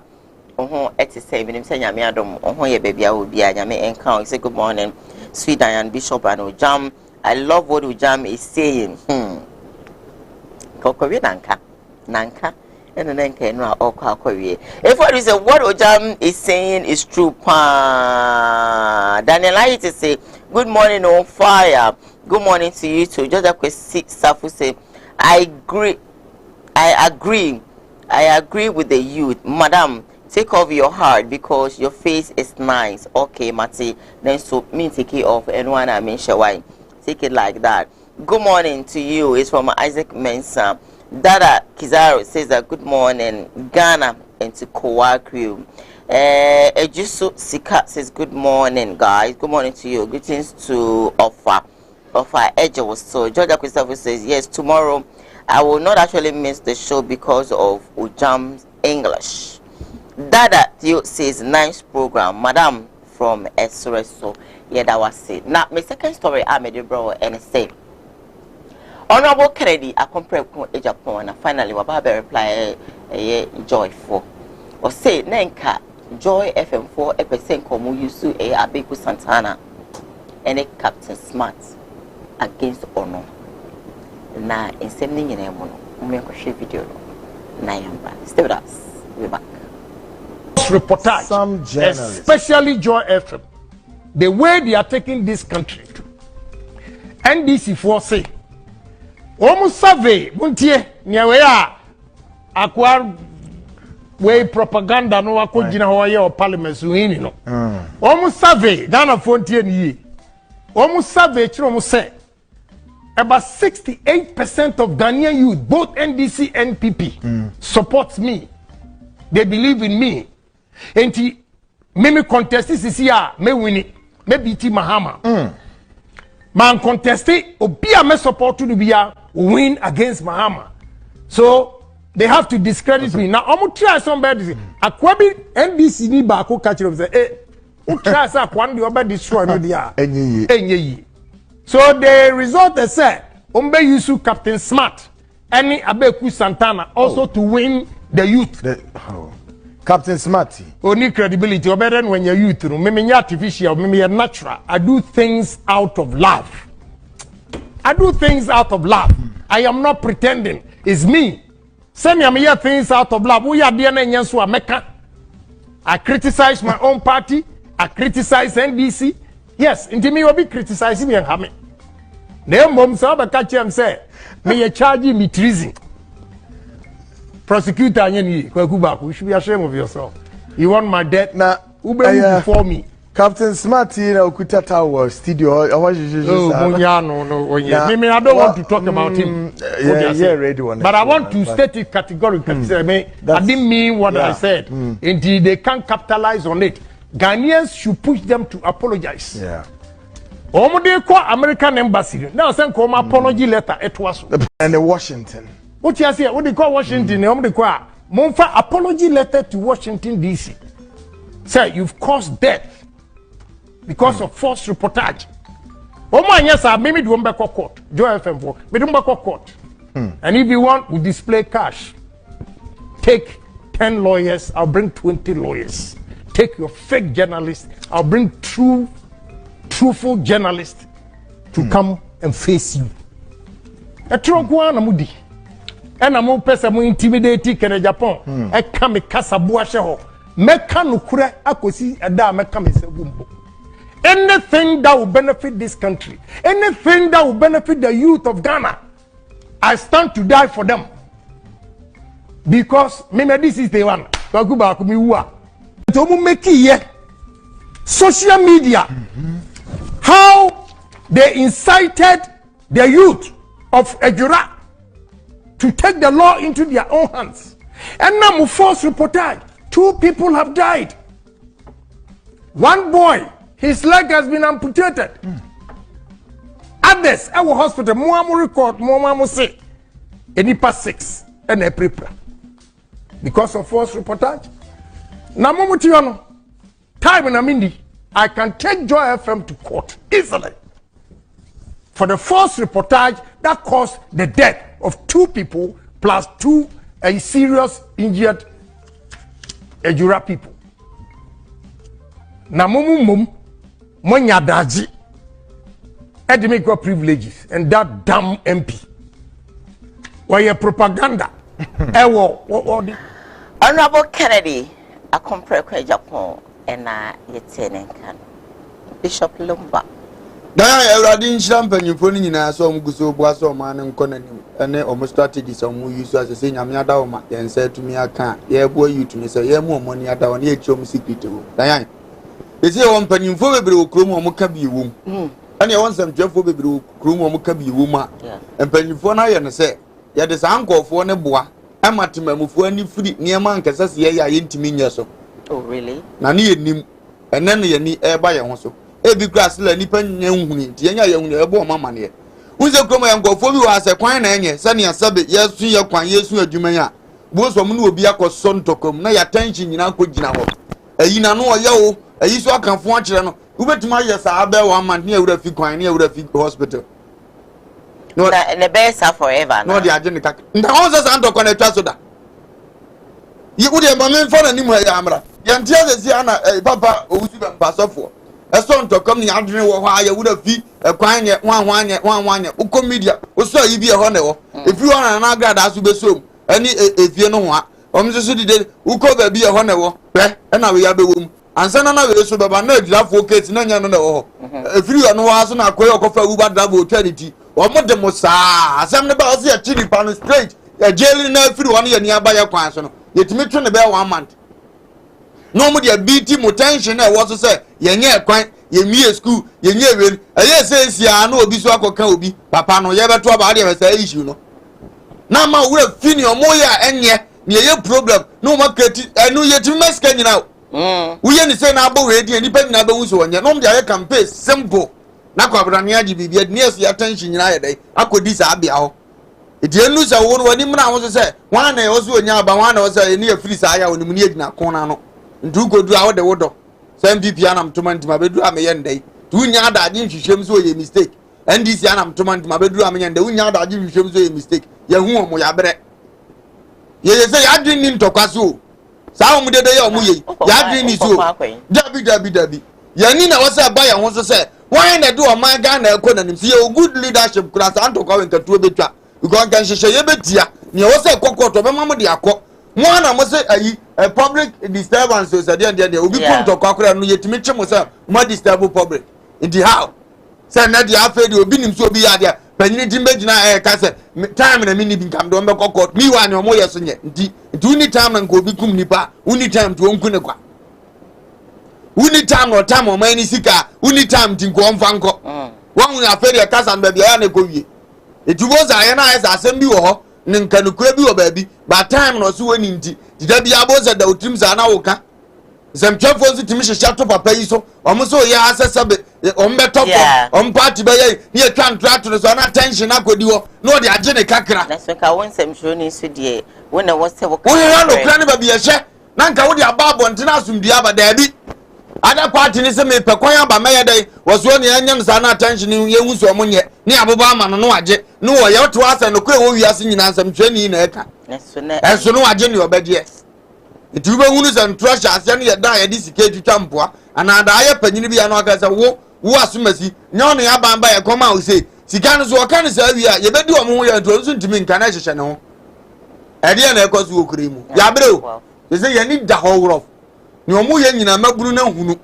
[SPEAKER 3] at the same time, say Yami Adam, your baby, I will be a Yami encounter. Say good morning, sweet Diane Bishop and Ujam. I love what Ujam is saying. Kokowi Nanka, and then can all Kokowi. If what is what Ujam is saying is true, Daniel, I to say good morning on fire. Good morning to you too. Just a question, Safu say, I agree with the youth. Madam, take off your heart because your face is nice. Okay, Mati. Then so me take it off and one I mean why. Take it like that. Good morning to you. It's from Isaac Mensah. Dada Kizaru says that good morning, Ghana and to Koowaa crew. Ejusu Sika says good morning, guys. Good morning to you. Greetings to Offa Edge. So Georgia Christopher says yes, tomorrow I will not actually miss the show because of Ujam's English. Dada Theo says nice program, Madam from Espresso. Yeah, that was it. Now my second story I made it bro and say Honorable Kennedy I compare with Japan and finally Wababe reply joyful. Or say Nenka Joy FM4 1% komu yusu Abeku Santana and Captain Smart against Honor. Na insomnia in a mono, we video. Nayamba. Stay with us. We're back.
[SPEAKER 5] Reportage, some journalists, especially Joy FM, the way they are taking this country. NDC4 say, almost survey, Buntie, Nyawea, acquire way propaganda no akojina Hawaii or parliament, you know. Almost survey, Ghana Fontier ye. almost survey almost say about 68% of Ghanaian youth, both NDC and PP, supports me. They believe in me. And me contest this year, me win it, me beat Mahama. Man contest it, Obia me support to the win against Mahama. So they have to discredit me. Now I'm try somebody. Akwabi NDC ni ba ko catch them say, eh, who try say Akwan the oba destroy no dia. Enye. So the result is said, Ombe Yusu Captain Smart, any Abeku Santana also to win the youth.
[SPEAKER 10] Captain Smart.
[SPEAKER 5] Only credibility, or better when you're youth, maybe artificial, maybe natural. I do things out of love. I do things out of love. I am not pretending. It's me. Send me here things out of love. We are DNA so Mecca. I criticize my own party. I criticize NDC. Yes, into me will be criticizing me and having. Then mom saw the catch and say, me a charge me treason. Prosecutor Anyani, Kwakuba, you should be ashamed of yourself. You want my death now? Ube before me.
[SPEAKER 10] Captain Smart in Okuta Tower studio.
[SPEAKER 5] No. Maybe I don't want to talk about him.
[SPEAKER 10] Ready one.
[SPEAKER 5] But I want to state it categorically. I didn't mean what I said. Indeed, they can't capitalize on it. Ghanaians should push them to apologize.
[SPEAKER 10] Yeah.
[SPEAKER 5] Omode ko American embassy. Now send come apology letter it was.
[SPEAKER 10] And the Washington.
[SPEAKER 5] What you say? What they call Washington? Omode ko monfa apology letter to Washington DC. Say you've caused death because of false reportage. Omo yes, I maybe do mbeko court. Joy FM for. Me do mbeko court. And if you want, we display cash. Take 10 lawyers. I'll bring 20 lawyers. Take your fake journalist. I'll bring truthful journalist to come and face you. A trunk one amudi. And I'm on person mo intimidate in Japan. I come a kasabuashe ho. Meka no kure akosi ada meka me se bumbo. Anything that will benefit this country, anything that will benefit the youth of Ghana, I stand to die for them. Because maybe this is the one. Kwakuba kumiwa. Social media, how they incited the youth of Ejura to take the law into their own hands. And now, false reportage, 2 people have died. One boy, his leg has been amputated. Others, our hospital, Muamu record, Muamu say, any past 6 and a prepare because of false reportage. Now, Momutiano, time in Amindi, I can take Joy FM to court easily for the false reportage that caused the death of 2 people plus 2 serious injured Ejura people. Na mum monya daji edimiko privileges and that damn MP. Why propaganda? Ewo
[SPEAKER 3] Honorable Kennedy, a compare Japan and Yetenen can Bishop Lumba.
[SPEAKER 9] Now, I didn't champion you for any some Guso Basso man and Conan, and then almost started this on who used as a senior Miadama and said to me, I can't. Yeah, boy, you to me say, yeah, more money at our near Chom secret. Diane, they say one penny for a blue crew or Mukabi womb. And you want some Jeff for a blue crew or Mukabi woman. And penny for an iron say, yeah, there's uncle for a boy. I'm at him for any free near man, because that's the air into me.
[SPEAKER 3] Oh, really?
[SPEAKER 9] Nani him, and then you need air by also. Every class let nipen young, Tiana young, a boy, mamma. Who's a come and go for you as a quine, Sunny and Sabbath, yes, 3 years, 1 year, soon, Jumaya. Both from will be a son to come, no attention in Uncle Gina. A yina no a yo, a yiswa can function. Who bet my yes, I bear 1 month near with a few quine near with a few hospital. No,
[SPEAKER 3] the best are forever.
[SPEAKER 9] No, the agenda. The houses and to connect us to that. You would have been for an image, Amra. Yantia the Siana, a papa, who's even pass off for. A son to come the Andrew why you would have be a quine yet one Uko media, also you be a honor. If you are an agra, that's to be so. Any if you know what, Mr. Did Uko be a honor, and now we have a womb. And son of a so but no love for kids, no, if you are no one, I call for Uber double eternity, or more than Mosa, some about the chili pan straight, a jail in every 1 year nearby a question. Yet me turn about 1 month. Nobody a beat him tension. I was to say, yeah, quite ye mie school ye nye wen eye say sia na obi so akoka obi papa no ye beto aba de say issue no na ma wura fini omoya enye ne ye problem no market enu ye ti meska nyina uye ni say na abo we di nipa nyina be wuso onye no de aye campaign simple na kwabrane agi bibia ne yeso ya attention nyina ye dai akodi sa abia ho edi enu sa wo no wani mna ho so say wan na ye so onya aba wan na wo say ne ye free sa aya woni mu ne agina kona no ndu godu a wo de wodo MPP anam tomanti mabedu ameye ndai tu nya adaje nhwehwem so ye mistake NDC anam tomanti mabedu ameye ndai unya adaje nhwehwem so ye mistake ye hu omo ya bere ye say ya dwin ni ntokwa so sa omo dede ye omo ye ya dwin ni so dabi ye ni na wose ba ye ho so say wan na do o man ga na ekọ na nim se ye good leadership kura sa ntokwa wen katuo betwa because kan hwehwe ye betia ne wose kokoto be mamu de akọ mo na mo say ayi public disturbance so say there obi put akwa no yetimi chemo say mo disturb public in the how say na dia afa de obi nim so obi ya dia panyin dimbe gina ka say time na mini bi nkam do mbekọ court mi wa ne mo yeso nye nti uni time na nko obi kum nipa uni time to onku ne kwa uni time no time o mani sika uni time ti nko mfa nko wan hu afa de ka san ba bia ya na ko wie etubo za ya na esa asem bi wo ho ne nkanukura bi wo baabi ba time no so woni nti dida bi aboza da otrim za na woka zemtwefo so timi hyehyɛ to papa yi so omo so ya asesebe ombe top om party ba ye ne atwa ntrato no so na tension akodi wo na odi age ne kakra
[SPEAKER 3] na so ka won semhwo ni so de wona wo se wo
[SPEAKER 9] ka wo ya no kra ne ba bi ye hye na nka wo di ababo ntena asumdua ba da bi ada party ni se me pekwan aba meye dai wo so ne anyam sa na tension ye hu so omo nye ne abobo ama no age no wo ye to asa no kra wo wiase nyina nsɛmhwɛ ni na eka eso no age ne obedie iti ube hunu se ntrasha ase ne yeda ye di sike twitwa mpoa ana da aye panyini bia no aka se wo asumasi nya ono ya bamba ye koma o se sika no so o kan se awi a ye bedi o mo ye nto so ntimi nka na hyehye ne ho ede na ekoso okure mu ya bere o ye se ye ni da howrof ni o mo ye nyina maburu na hunu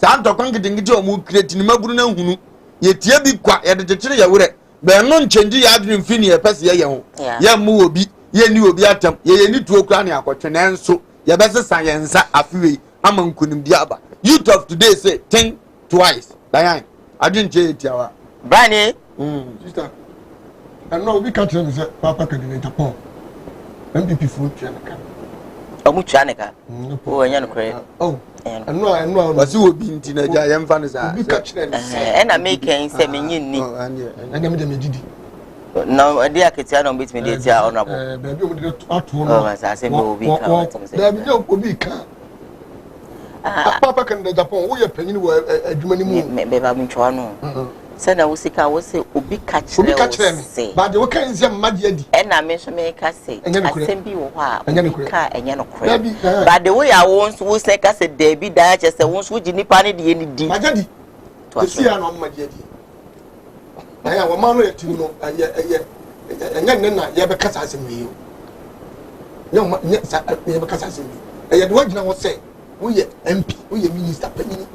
[SPEAKER 9] sa ntokon gidingidi o mo create ni maburu na hunu ye tie bi kwa ye de tekire ye wure be no nchenji ya adwin fini ye pese ye ho ye mu obi ye ni obi atam ye ni tuo kra ne akotwe na enso ye bese science afiwe amankunim diaba youth of today say think twice dayan adwin che tiawa
[SPEAKER 3] brani
[SPEAKER 8] sister and no we can't say papa can in Japan MPP food channel
[SPEAKER 3] omu chaneka o anya no kre
[SPEAKER 8] oh and no
[SPEAKER 9] wasi obi nti na ja ye mfa ne sa
[SPEAKER 8] we catch them
[SPEAKER 3] na make say menyi ni
[SPEAKER 8] and dem dem didi
[SPEAKER 3] no ade aketia no bit me dey tia honorable
[SPEAKER 8] baby we dey atu no
[SPEAKER 3] oh say say obi ka
[SPEAKER 8] baby dey obi ka papa kan in Japan wo ye panyin wo adwuma ni mu
[SPEAKER 3] me ba ntwa no say na wo sika wo say obi ka kire say
[SPEAKER 8] but the kan say mmade adi
[SPEAKER 3] na me so me ka say asem bi wo ho a ka enye no kore but the way I want wo say ka say David da che say wo so gi nipa ne de ni di
[SPEAKER 8] magadi to see na mmade adi aya wo ma no etim no enya nna ye be kasa asem wi yo nya sa ye be kasa asem wi ye de wagina wo say wo ye MP wo ye minister panyin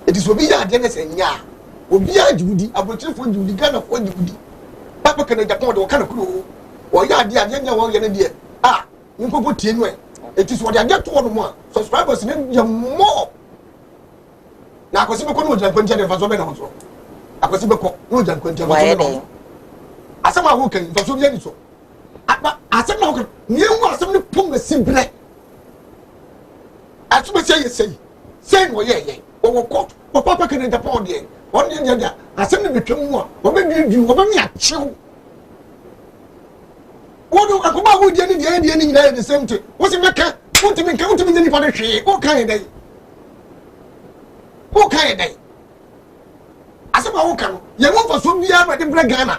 [SPEAKER 8] it is obi ya de ne say nya obi ya judi abotirfo judi Ghana fo judi papa kan Japan de wo kana kuro wo ya de ade nya wo ye ne de ni popo tie no it is what they get to no mo subscribers ne ye more na akosi be ko no jankwantia de faso be na so akosi be ko no jankwantia faso be na asema wo kan faso be ni so asema wo kan ni wo asema ni pom simple asema say wo ye wo court wo papa kan Japan de on the other asem ni betwem mu a wo be di wo be mi achew wo do akoma wo die ni nyina the same thing wo se meka wo timi ni pa de hwe wo kan dai asem wo kan ye wo fa so bia ma de bra Ghana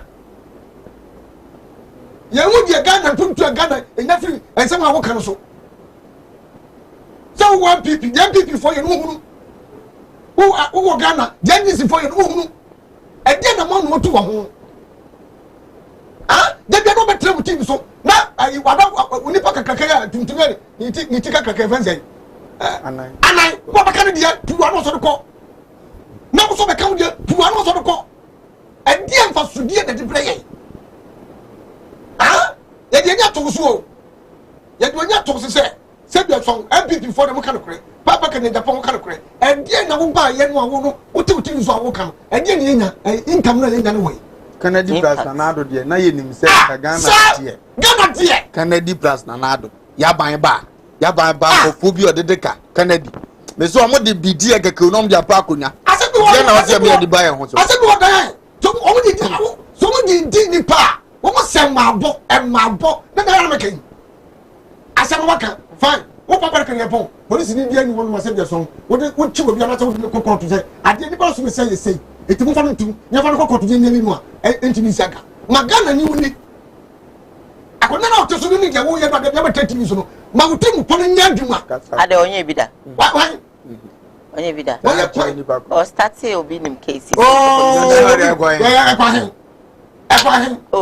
[SPEAKER 8] ye wo die Ghana tuntu Ghana enya free asem wo kan so one people the MPP for you no hunu wo Ghana JNC for you no hunu e dia na mo no to wo ho de bia no betre mutim so na ayi wada unipa kakaka ya tuntumere ni ti kakaka fanzai anai wo baka ne dia tuwa no so de ko na wo so beka wo dia tuwa no so de ko e dia mfa so dia de bre ye ye dia nya to so ye dia nya to se bia so MPP for them kan kure pa Papa can Japan can correct. And then I won't buy any one. What to use our come? And then income anyway.
[SPEAKER 9] Kennedy plus Nanado, dear. Now you himself, Ghana, dear. Kennedy plus Nanado. Yabai bar. Yabai bar for phobia de deca. Kennedy. Me so mo de bidi e keke no mja pa konya. Ase bi wo na ose me de buy ho so. Ase bi wo dan. So o di so mo di ni pa. Wo mo sem ma bo e ma bo. Na na me ken. Ase mo waka. Fine. Wo papa kan yapon. Police ni dia ni won ma se de so. Wo de wo chi wo bia na so ko ko to say. Ade ni ba so me say. Eti mo fa no tu. Nya fa no ko to je ni mu a. Enti ni saka. Magana ni woni. Akona na o to so ni dia wo ye ba de ba tati so no. Ma wo timu pon nya dwuma.
[SPEAKER 3] Ade onye bi da.
[SPEAKER 8] Wa
[SPEAKER 3] onye bi da. O start obi nim case. Oh,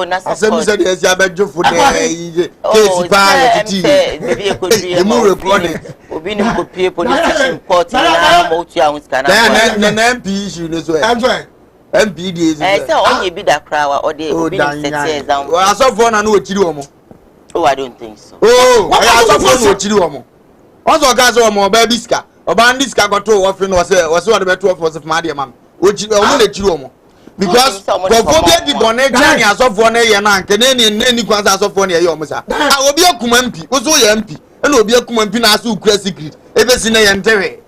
[SPEAKER 3] na support.
[SPEAKER 9] Asem say dey sia bejo for dey case pa ya titi.
[SPEAKER 3] Baby e ko dri.
[SPEAKER 9] E mo recording.
[SPEAKER 3] Obi nim ko pie police station report na mo tu ahun scan
[SPEAKER 9] na. Na MP issue no so. MP dey.
[SPEAKER 3] Say onye bi da krawa o dey obi nim set exam.
[SPEAKER 9] Wa asofo na no chiri omo.
[SPEAKER 3] Oh, I don't think so.
[SPEAKER 9] Oh, I asofo no chiri omo. Onzo ga so omo ba biska. Oba ndiska goto wo fi no wo se wo de beto for sef ma de mam. Ochi omo na chiri omo. Because phobia di bone jani asofo na ye na nke na ni kwanza asofo na ye omo sa. Ah obi akuma mpi, wo so ye mpi. E na obi akuma mpi na aso ukura secret. Ebe si na ye ntewe.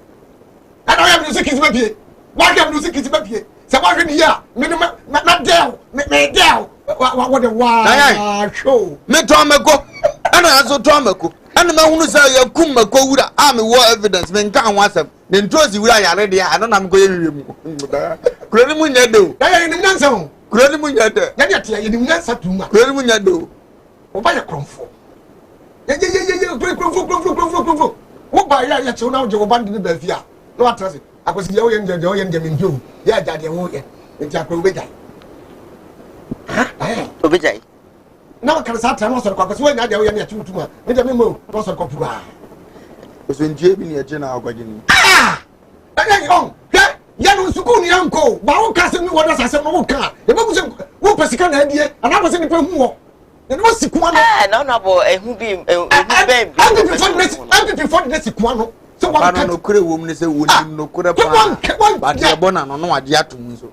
[SPEAKER 8] I don't have no secret mapie. Why have no secret mapie? Se wa hwe ni ya, me na del, me del. What the wow show.
[SPEAKER 9] Me to ameko. Ana aso to ameko. Ana ma hunu say ya kum mako wura. Am wo evidence me nka ho asem. Ne ntozi wura yare de ya. Na mko ye mu. Kurani mu nyado.
[SPEAKER 8] Ya ni nyansa ho.
[SPEAKER 9] Kurani mu nyado.
[SPEAKER 8] Ya dia tia ye ni nyansa tuma.
[SPEAKER 9] Kurani mu nyado.
[SPEAKER 8] Oba ya kromfo. Ye kromfo. Wo ba ya che na wo band ni ba fia. No atrase. Akosi ya wo ye nje me njo. Ya jade wo ye. Nti akro be jai.
[SPEAKER 3] Obejai.
[SPEAKER 8] Na kan sa tra no so kwa so nya de wo ye na tumutuma. Me de me mo no so kwa pura.
[SPEAKER 9] Oso nje bi ni eje na agwagini.
[SPEAKER 8] Ayi on. Ya no suku ni anko. Ba wo ka se mi wo da sa se no wo ka. E ba ku se wo pesika na adie. Ana ba se ni pa hu wo. Ne no siku ano.
[SPEAKER 3] No bo ehu bi baby.
[SPEAKER 8] I'm before the siku ano. So
[SPEAKER 9] what can no kure wo mu ne se wonim no kure pa. Ba de bona no no ade atum so.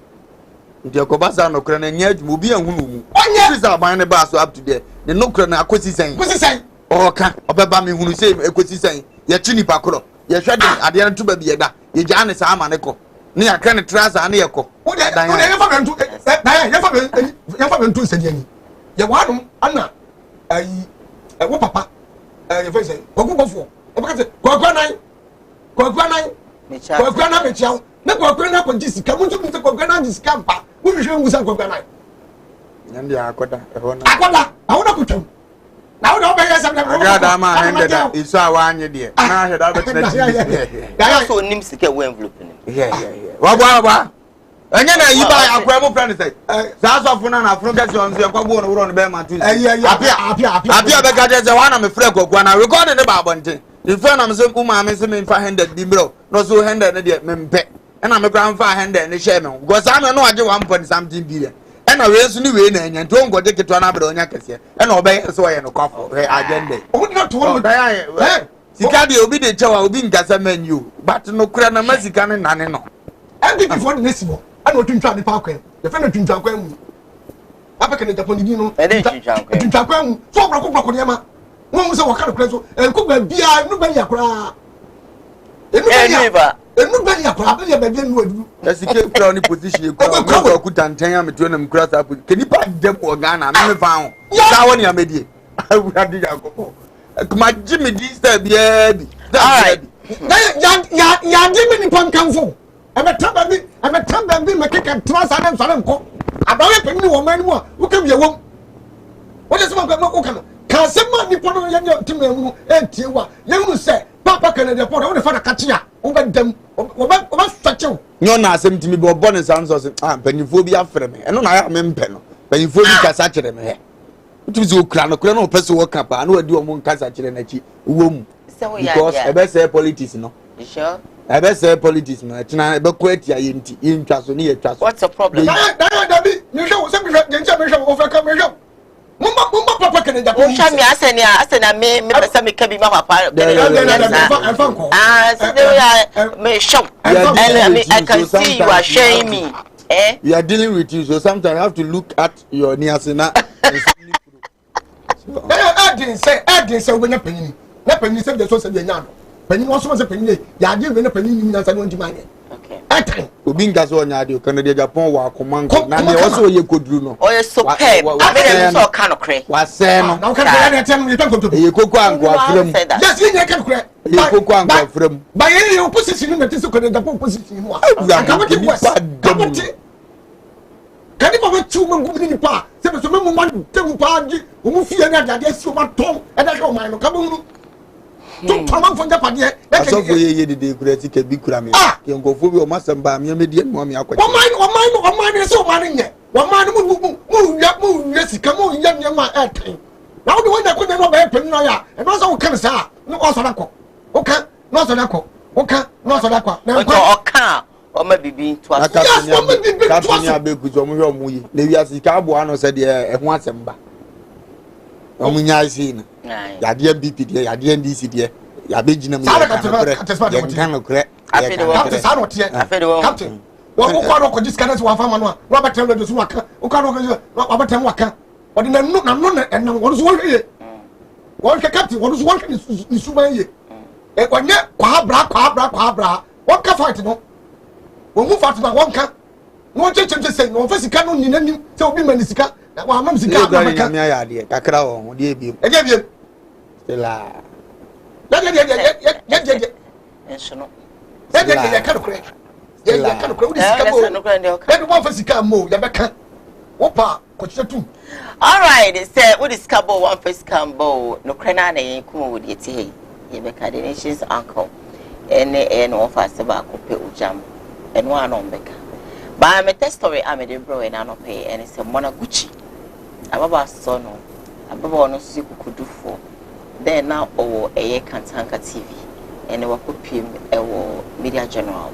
[SPEAKER 9] Ndi akobasa no kure na nya adwuma obi ehunu mu. Onye bisa ban ne ba so up to there. Ne no kure na akosi sen.
[SPEAKER 8] Kosi sen.
[SPEAKER 9] Oka obeba me hunu se ekosi sen. Ye chi ni pakoro. Ye hwede ade na to ba bi ye da. Ye gya ne sa ama ne ko. Ne aka ne trasa ne ye ko.
[SPEAKER 8] Wo de ye fa bentu. Ye fa bentu se ni. Ye wa no ana ayi wo papa ye fa se ogugofo. E ba ka se kwakwa nan. Kwakwa nan me chiao. Na kwakwa nan ko jisika mu ntu se kwakwa nan jisika mpa. Wo hwehwe ngusa kwakwa nan.
[SPEAKER 9] Nyande akoda e ho na.
[SPEAKER 8] Akoda, awona kutwam. Na wo do be yesa na.
[SPEAKER 9] Aga da ma hende da iso awanye de. Na hwe da betina chi.
[SPEAKER 3] Ya so nim sika we envelope ni.
[SPEAKER 9] Yeah. Wa. Anya na yi ba akwa mo plan say. Za so funa na funu kase on so kwabo no wuro no be ma tu. Apia be ka je say wa na me frɛ kokwa na record ne ba abonte. The friend am say uma me say me fa hende di bro. No so hende ne de me mpe. E na me kra fa hende ne share me. Because am no age 1 something billion. E na we so ni we na anya nto ngode keto na abra onya kase. E na obey so ye no kwafo agenda.
[SPEAKER 8] O na to wo
[SPEAKER 9] sika de obi de chewa obi ngasa menu. But no kra na masika ne nane no.
[SPEAKER 8] MVP for the next one. I know twintwa ni pa kwen. Ye fe na twintwa kwen mu. Apeke ne Japan ni no.
[SPEAKER 3] E dey twintwa
[SPEAKER 8] kwen mu. So brako ne ma. Won so waka kwen so. Ko ba bia nu ba ya kra. Enu ba ya kra. Ba ya ba bia nu adu.
[SPEAKER 9] Na sike kra ni position e kra. Ko ku tantan ya meto na mkra sa po. Keni pa dem o Ghana me fa ho. Sa woni amedie. Awurade Jacob. Kuma Jimmy di sta bia bi.
[SPEAKER 3] Alright.
[SPEAKER 8] Ya Jimmy ni pon kanfo. Tamba bi makeka trasa na nsare nko. Abawe penni wo mani mu a wo ka bia wom. Wo de sema ko ka no. Ka sema ni pono ya timamu entie wa. Yenu se papa Canada port wo de fa na kache a wo ba dam wo ba swache.
[SPEAKER 9] Nyo na asem timi bi obo ne sanso se panifo bi afre me. Eno na ya me mpe no. Panifo bi kasa kire me he. Utumi se okra no kura no pese wo ka pa na wadi omo nkasa kire na chi wo mu. Because ebe say politics no.
[SPEAKER 3] You sure?
[SPEAKER 9] Ebe say politics no. Tina ebe ko atia ye nti. Ye ntwa so ne ye twa so.
[SPEAKER 3] What's the problem?
[SPEAKER 8] Dabi, me show se me jencha me show ofeka me show. Mumba papa can Japan.
[SPEAKER 3] Oh, Shami, I said, I may some can be Mama. May show. I can see you are showing me.
[SPEAKER 9] We are dealing with you, so sometimes I have to look at your Niasina.
[SPEAKER 8] I didn't say when a penny. Not penny said the source of the young. Penny was a penny. Ya didn't a penny as I want to mind. Okay. Ubingas on Yadio, Canada, Japan, or command. Also, you could do no.
[SPEAKER 3] Oh, so pay. I saw kind of crack.
[SPEAKER 9] Was saying, now can I tell you to you cook and go from that? Yes, you can crack. You cook and go from by any opposition that is the opposition. I come to you. Can you have 2 months in the park? 7 months, 10 party, who fear that there's so much Tom and I don't mind. Come on. Don't come out from the party. That's all for you. The great can be cramming. Ah, you go for your master by me, median, mommy. One mine is so money yet. One man move, yes, come on, young man, at time. Now the one that couldn't happen, and also can say, no, also that. Okay, not so that. Okay, not so that.
[SPEAKER 3] No, or maybe being twice.
[SPEAKER 9] Captain Abeku, Jomu, maybe as the cowboy said, once and back. Omunya seen. Ya dia BP ya dia NDC dia. Ya bejina mu. Ya kan okre.
[SPEAKER 8] Captain Sano tie. Captain. Wo ko ro ko disconnect wa fama no. Wa batem do so waka. Wo ka ro ko wa batem waka. Odi na no enam wo so wo ye. Wo ka captain wo so wo ka ni suban ye. E kwanye kwa bra. Wo ka fight no. Wo mu fight na wo ka. No cheche say no fa sika no ni nanim. Se obi mani sika. Wa mam sika na maka.
[SPEAKER 9] Ya ya de kakra wo de bi.
[SPEAKER 8] E de bi.
[SPEAKER 9] Stella.
[SPEAKER 8] Ya.
[SPEAKER 3] Enso no.
[SPEAKER 8] Ya ka no kure. Ya ka no kure. Udi sika mo. Ya do fa sika mo ya beka. Wo pa ko chetu.
[SPEAKER 3] All right, say udi sika bo one face cambo no kure na na Kumawood yeti ye beka the nation's uncle. Ene no fa se ba ko pe ujam. Eno ano beka. Ba me test story amede bro e na no pay ene se mona Gucci. Ababa so no. Ababa no so kukudufo. Then now oh eye Kantanka TV. Ene wakopim ewo Media General.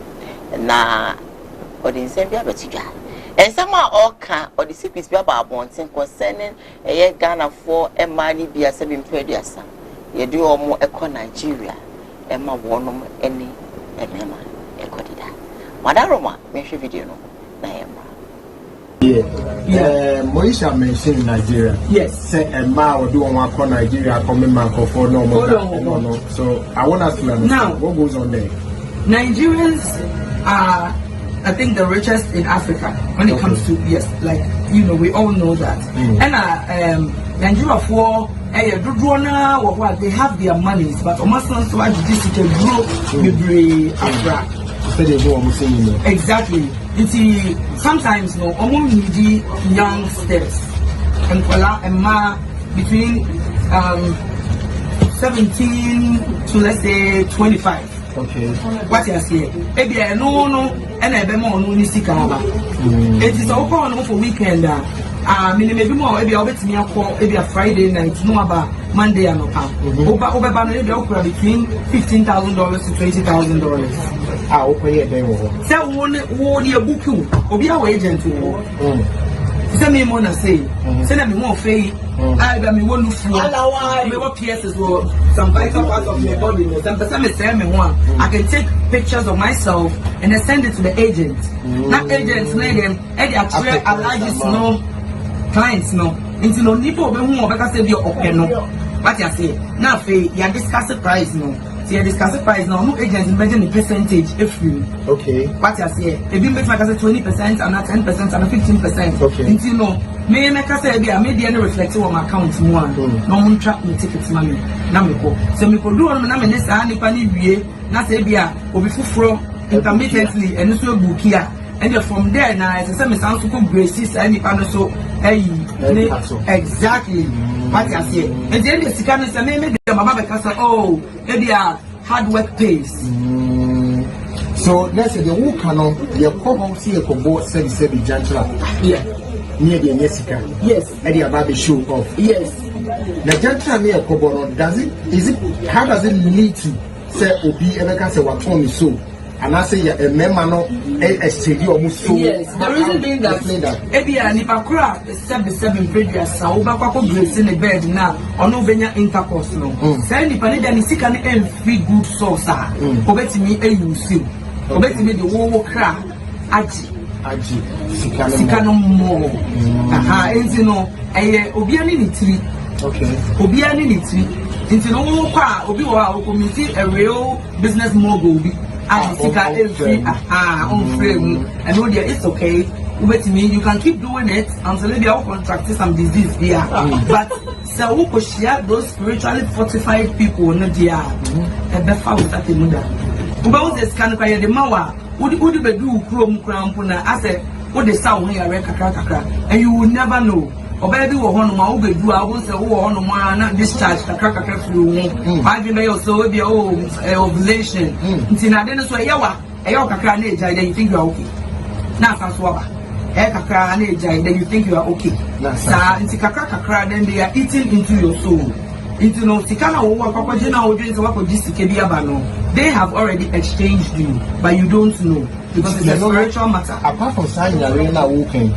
[SPEAKER 3] Na odinsem bia betidwa. Ensama oka odi secrets bia ba abonten concerning eye Ghana for emani bia se bimpeduasa. Ye do omo ekọ Nigeria. Ema wonom ene enema ekodida. Madaroma me hwe video no.
[SPEAKER 10] Yeah. Moisha mentioned Nigeria.
[SPEAKER 7] Yes.
[SPEAKER 10] Say a ma or do one call Nigeria coming man for no. So I want us to understand now, what goes on there.
[SPEAKER 7] Nigerians are, I think, the richest in Africa when it comes to we all know that. And Nigeria for they have their monies, but almost not so much this can grow with Africa. Exactly. Sometimes no, almost needy youngsters and between 17 to let's say 25.
[SPEAKER 10] Okay.
[SPEAKER 7] What you say? Maybe I no, and I be more no nisikaba. It is open for weekend. Maybe more. Maybe I'll bet me maybe a Friday night. No about Monday and over between $15,000 to $20,000.
[SPEAKER 10] Okay, then.
[SPEAKER 7] So one year booking. Obi our agent. Say me more say. Say me more fee. I be me one look for. Me what PSs or some vital parts of your body. Some me say me one. I can take pictures of myself and then send it to the agent. That agent them. They actually allows no clients no. Until no nipo be who obeka say be okay no. What you say? Now fee you discuss the price no. See, you discuss the price now. No agents imagine the percentage if you.
[SPEAKER 10] Okay.
[SPEAKER 7] What you say? If you make like I say 20% and not 10% and 15%.
[SPEAKER 10] Okay.
[SPEAKER 7] Until no, me make I say maybe any reflective on my account more. No one trap me tickets money. Na me go. So me go do on na me nesa ani pani wie. Na say bia obi fufuro intermittently and so book here. And from there now, as I say, me sound to come graces and if I so exactly. What you say? And then the second is maybe the mama because maybe hard work pays.
[SPEAKER 10] So let's say the who cannot your come see a combo say gentle.
[SPEAKER 7] Yeah.
[SPEAKER 10] Near the Jessica.
[SPEAKER 7] Yes.
[SPEAKER 10] And the baby show off.
[SPEAKER 7] Yes.
[SPEAKER 10] The gentle near Kobo how does it lead to say Obi ever can say what Tommy so? and I say a member no exchange almost so.
[SPEAKER 7] Yes, the reason being that Ebia Nipakura is 7 previous, so Bako grace in the bed now, or no Benya intercourse no. Say Nipanida Nisikan and free good source, Obeti me a you see. Obeti me the war crack, Aji, Sikano more. Aha, and you know, Obiani tree. Okay. Obiani tree. Into no qua, Obiwa, community a real business mogul. On frame, and no, dear, it's okay. Wait me, you can keep doing it until maybe I'll contract some disease here. But so we could share those spiritually fortified people, no dear. A better with that mother. About this kind of the mawa, would you do chrome crampuna? I said, what the sound here, and you will never know. Or baby, one of my do I will say, oh, no, discharge the cracker through 5 days or so, the old ovulation. Until I didn't say, Yawa, a yoka age, then you think you are okay. Now, Swaba, a age, then you think you are okay. Into Kakaka, then they are eating into your soul. Into no Sikana or Papagena or drink what this Kebiabano. They have already exchanged you, but you don't know because it's a spiritual matter.
[SPEAKER 10] Apart from signing arena walking.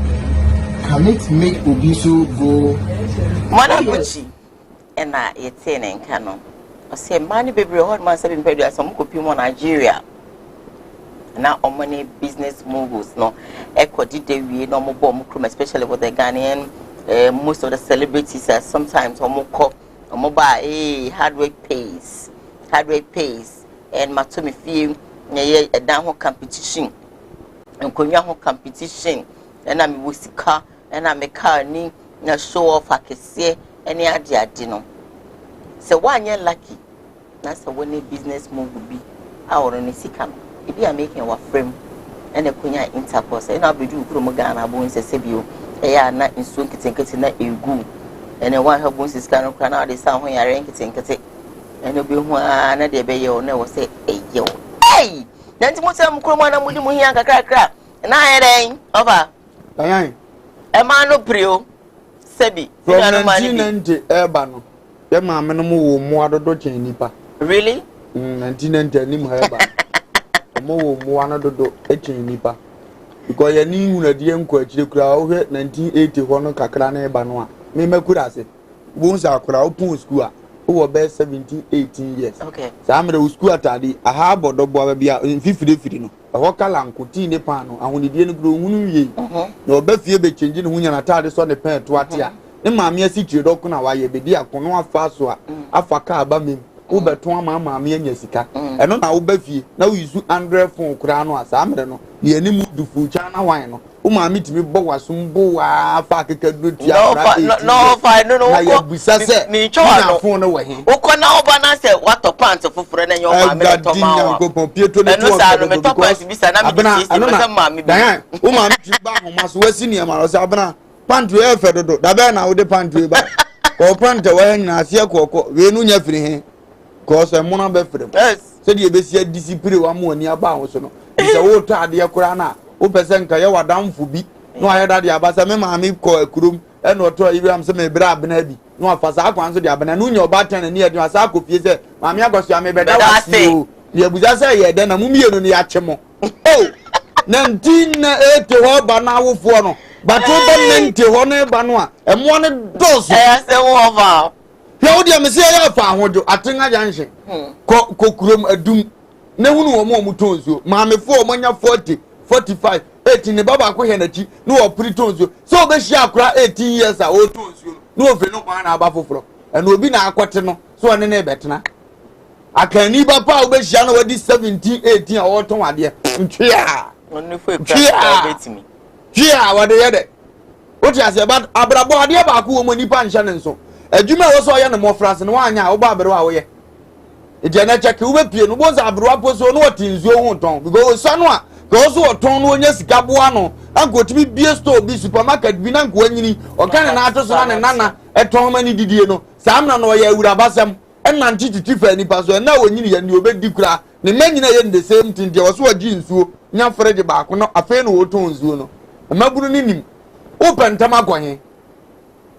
[SPEAKER 10] Can it make Obiso go?
[SPEAKER 3] Manabuchi, and I it's in Canon. I say, money baby, hot man 7 period as some copy on Nigeria. Now, on many business moguls, no, Echo did we no more bomb crew, especially with the Ghanaian, most of the celebrities are sometimes or mobile, hard work pays, and Matumi feel a down competition, and Konyaho competition, and I'm with car. And I'm a car ni na show off I can say any idea dinner. So 1 year lucky. That's a winning business move would be our only sikam. If you are making our frame and a kunya intercourse, and I'll be doing Promogana bones a sebio, a are not in swing it and getting that you go. And a one her bones is kind of crown out the sound when you rank it and get it. And you'll be one at the bay or never say, yo. Hey! Then to some cromana with the Muhianka crack. And I ain't over. A man no prio, Sebi.
[SPEAKER 9] From 1990, Erbano. The mamma no more do nipa. Really? 1990, Nim Herba. More one of the nipa. Because you knew a dear coach, the crowd 1980 one Kakrane Banoa. Mima could I say, Wounds are crowd pool school, who were best 17, 18 years. Okay. Some of the school at Taddy, a harbor dog in 50. A wakalang kutine pano, and when he didn't grow, no better be changing when you're not on the pen to Atia. The mammy city dokuna why you be dear Konoa Fasua, Afaka Bamim, Uber Twa Mamma, me and Jessica, and not our Beffy. Now you do Andre from Crano as Amrano, the enemy do Fuchana wine. Uma meet me Boa Sumboa, Faka good. No, I don't know. We say, me, China phone away. Okona Banasa, what a pants of friend and your mammy. Go computer and no salary, because Mammy Diane, Uma must West Senior Marosabana, Pantry Fedo, Dabana with the pantry back. Or Panther when I see a coco, Venunia free. Cause a mona befriend. Yes, said you be said discipline one more near Bounce. It's a old tardy Corana. Upesenka yawa down fubi no ayeda dia basa me maami ko akurum e no to iram se me bra abena bi no afasa akwan so dia abena no nya oba tan ni adun asa akofie se maami agoso ame beda wasi o ye buza se ye de na mumienu ni ya chemo oh 1980 ho ba na awofo no but o ba 90 ho no ba no a emo ne dozo se wo ba ya wo dia me se ya fa ahojo atenga janhye ko kurum adum ne hunu wo mo mutonzo maami fo mo nya 45, 18 baba ko henachi no opiritonzo so be hia akura 18 years a o tonzo no ofe no kwa na aba foforo and obi na akote no so ne na betena akani papa o be hia no wadi 17 18 a o ton wade ntwea no fu ekra betimi twea wade yede o ti ase ba abrabo ade ba ko wo nipa nhya ne nso adwuma wo so ye ne mo France ne wanya wo ba abere wa wo ye e na check wo be pie no bo za abere wa poso no otinzo hu ton because so no a Gozo or ton when yes gabuano, and go to be beer store, be supermarket, binanko anyini, or can an artisan and nana, a ton many didiano, Samna no ya would abasam, and Nanti to Tifa any pass, and now when you and you bed dicra, the men in the same thing, there was what jeans who, now Freddy Barco, no, a fair no tones, you know. A mabunin, open Tamaquahe.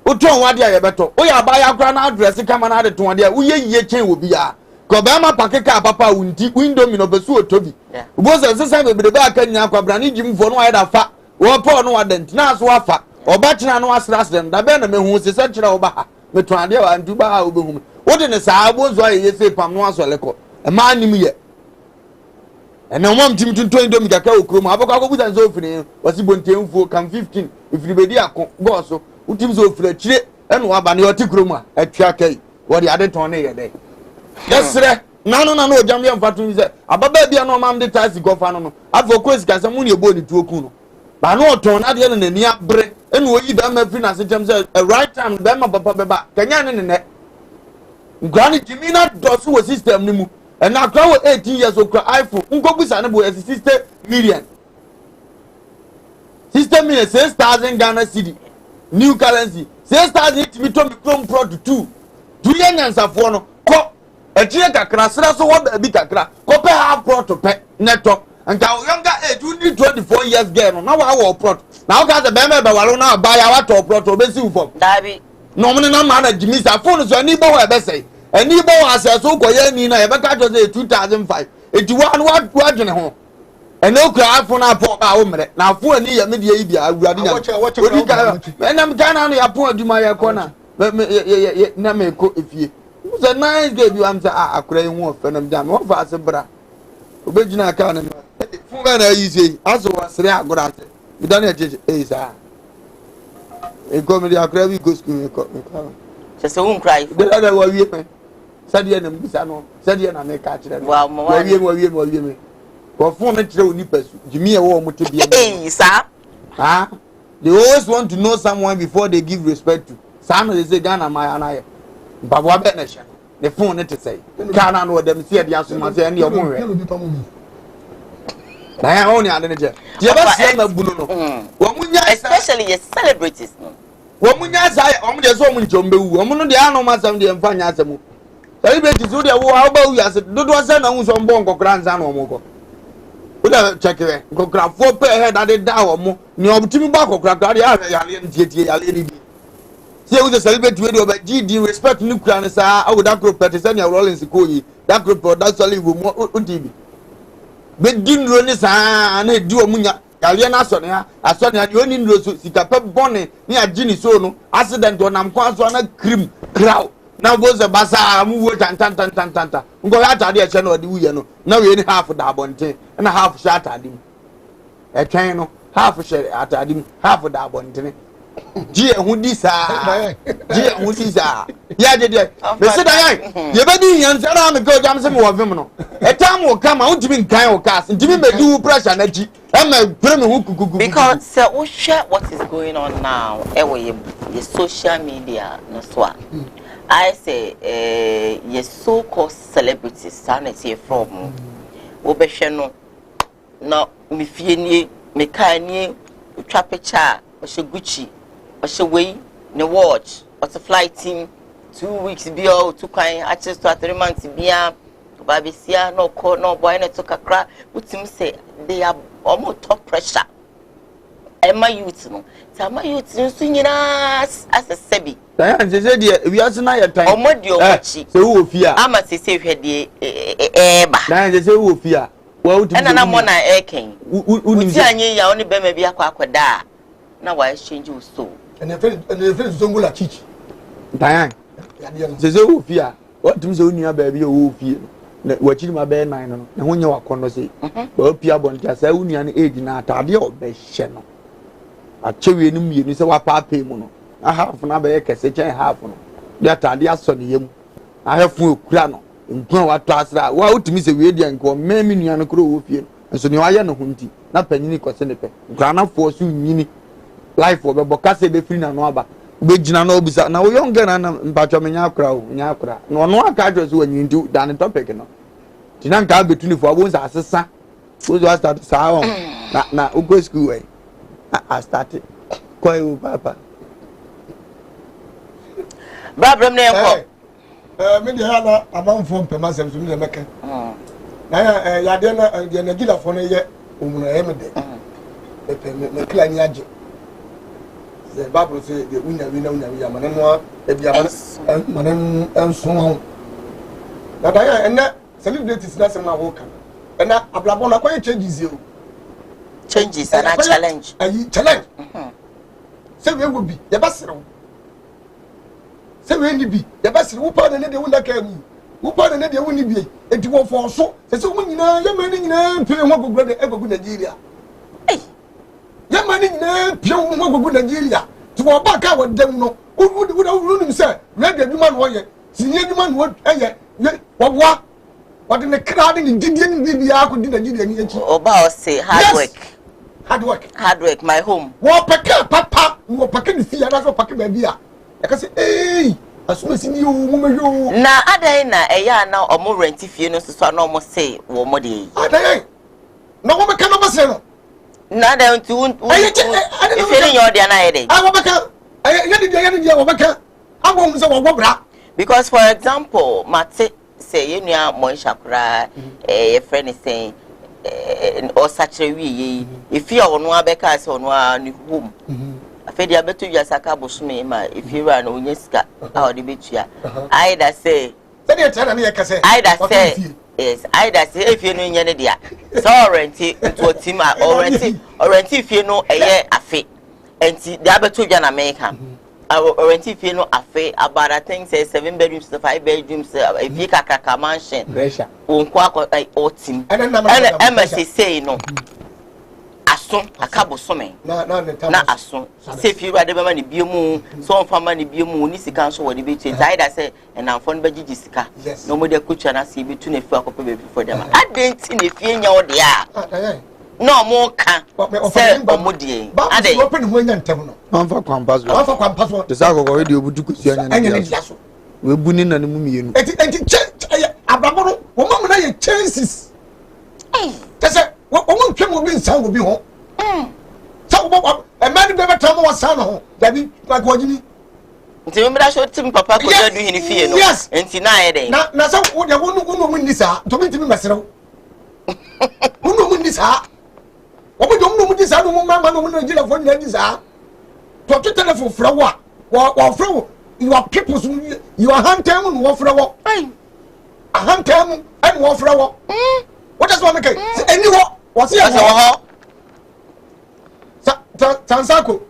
[SPEAKER 9] Uton what ya better, oh, ya buy a grand address, come another 20, we ye chain will be a. ko ba ma pakeka papa unti window mi no besu otobi ubo se sesa be be aka nya kwabra ni jimfo no ayeda fa wo pa no wadent na so afa oba kina no asrasrem da be na mehu se se kira oba ha metu ade wa ntu ba ha obehu wo de ne sa abozo aye se pam no aso leko e ma nim ye ena mo mtim tunto indomi kaka okrom abakwa ko buza nso ofini wasi bontemfo kan 15 ifiri bedi akon go so utim so ofira kire ena wa ba ne oti krom a atwa kai wo de ade ton ne ye de yesre nanu ojam ye mfatu mi se ababa bia no mam de taxi go fa no afọ kwesi ka se mu ne ebo ni tuoku no ba no ton na de na ni abre ena oyi ba ma fi na se tem se right time be ma papa be ba kanya ne ne ngani jimina dosu wo system ni mu and now 18 years old iPhone unko bisa na bo 60 million 6,000 Ghana cedi new currency 6,000 to be to Chrome Pro 2 years ansafo no ko ejie kakra sra so wo ba bi kakra ko pe half Pro to pe neto nka younger age you need 24 years girl no na wa Pro na o ka se be me be walo na ba ya wa to Pro to be si ufom dabi no me na ma na jimisa phone so ni bo ho e be say any boy has a so koye ni na e be ka to say 2005 81 what dwene ho and no cry for na pop ba o mere na fo ani ya me de yi bia awurade nya odi ka enam kana no ya pon aduma ya ko na na me ko efie so nice day you am say akura yi ho ofe nam jam wo fa ase bra obejina aka na fo ga na yi sei aso wasre agora ase mi dan e jeje sa e go me de akura bi go school me ko
[SPEAKER 3] se won cry
[SPEAKER 9] de la wa wie me sadia na mbisa no sadia na me ka kire
[SPEAKER 3] wa
[SPEAKER 9] wie me ko fun me kire oni pasu jimi e wo mo te bia
[SPEAKER 3] sa
[SPEAKER 9] they always want to know someone before they give respect to some they say Ghana my anaye babo be na hye the phone ne te say Ghana no dem see dia so ma say ne omo we na ya oni ade ne je dia ba se na bunu no wo munya
[SPEAKER 3] especially your celebrities no
[SPEAKER 9] wo munya sai omo de so omo njombe wu omo no de anu ma sam de mfa nya asemu celebrity so de wo ha ba wu ase dodo se na hu so mbo nkokra nza na omo ko uda chekere nkokra fo pe he da de da omo ni obutimi ba kokra ka de yale ntieti yale ni bi se wu de celebrity we de oba gd respect ni kura ne sa awu da kro pete se ne Rollins ko yi da kro pro da solid wo mo tv be dinro ni sa na di omunya yale na so ne ha aso ne ni oni nro so sika pe bone ni agini so no accident onam kwa so na cream crow na boze basa mu wo tan ngo ya tade e che na odi wuye no na we ni half da bonte na half sha tade mu e twen no half sha atade mu half da bonte ji ehun di sa ya je de be se da yan ye be di yan se na me ko jam se me wo vim no e tam wo kama untimi nkan wo kas ntimi me di pressure na ji e ma pere me hu kukuku
[SPEAKER 3] because so we share what is going on now e wo ye social media no so I say your so-called celebrities sanity from Obesheno no me fie me kanye trapecha o she Gucci o she way ne watch o to fly team 2 weeks bio to kan access to 3 months bia babisia no call no boy na to kakra utim say they are almost top pressure Emma youth no sama youth nso nyina as a sebi
[SPEAKER 9] dan se de wi asena ya tan
[SPEAKER 3] omodi ochi
[SPEAKER 9] se wo fia
[SPEAKER 3] ama se hwede ba
[SPEAKER 9] dan se wo fia wa uti
[SPEAKER 3] na mo na eken uti anye ya oni be ma bi akwakoda na wa exchange so
[SPEAKER 8] ene fe zongula chichi
[SPEAKER 9] dan se wo fia what tum se onua ba bi wo fie na wa chiri ma be 9 no na honya wa kono se ba pia bonta sa onua na age na atade o be hye no achewe ni mienu se wa paape mu no half na be kese chen half no de atade aso ne yem ahefu okura no nkwa wa to asra wa utimi se we dia nko memi nua no kro wo fie no so ne wa ye no hunti na panyini kwese ne pe nkra na fo so nyini life wo be bokase be free na no aba be gina na obisa na wo younger na mpacho menya akra o nya akra no no aka adwo so wanyi ndi dan topic no tina nka betuni fo abo nsa asesa wo zo start sa on na ugo school we I started quite papa.
[SPEAKER 3] Problem ne ko.
[SPEAKER 8] Me dey hala abam phone pe masem so me meka. Na ya de na gila phone ye omuna ye me de. Me kila ni age. The Bible say the unya wi na unya wi amana no e bia manen enso ho. na da and celebrities na sem na wo kan and na ablabo na kwa changes you
[SPEAKER 3] changes and a challenge
[SPEAKER 8] challenge say we go bi ya basere say we ni bi ya basere wo pa na ne de wo na ka mu wo pa na ne de wo ni bi enti wo fo so say wo nyina ya ma ni nyina pie ho gogoro de egogu Nigeria ya ma ni nyina pie ho gogoro Nigeria to wo ba ka wo dem no wo nim say radio adwuma no ye sinye adwuma no eye wo what in the crowd in the Nigeria could do Nigeria.
[SPEAKER 3] Oba say hard work, my home.
[SPEAKER 8] What papa, what packing the that's what packing baby. I can say, hey, as soon as you woman, you
[SPEAKER 3] na Adena, a ya now or more rent if you know, so I almost say, one more day.
[SPEAKER 8] No woman can ever say no.
[SPEAKER 3] Not down to if you're the night. I won't say because, for example, Mate. Say you know Moisha Kura, a friend is saying, or such a way. If you are on one because on one home, I feel you better just a cabo swimmer if you run on your scat or the beach. I'd say, yes, I'd say if you know your idea. So rent it to a team or rent if you know a year a fee, and see the other two Jan America. Or if you know a fee about I think say 7 bedrooms to 5 bedrooms, a big kaka mansion. On quack or team. And MSC say no. As soon a cabo summing. Not as soon. Say if you had the money be moon, so for money be moon, this council or the beach. I say, and I'm fond of Jessica. No more the coach and I see between a flock of people before them. I didn't see if you know the air. No more can say Omodi.
[SPEAKER 8] But I open when you tell no.
[SPEAKER 9] One for Compass. The Sago already would do good. We're bunning and moving.
[SPEAKER 8] Abramo, woman, chances. That's it. What one came will be sound will be home. So, a man never tell me what son home. That be like what you need.
[SPEAKER 3] Remember that short Tim Papa could do any fear. Yes, and tonight. Now, so what you want to win this out to meet me myself. Who know win this out? What don't know this other woman, Nigeria for Nigeria. To a telephone flower, or flow, you are people, you are hunting and war flower. A hunting and war flower. What does one make? Anyone was here? Transako,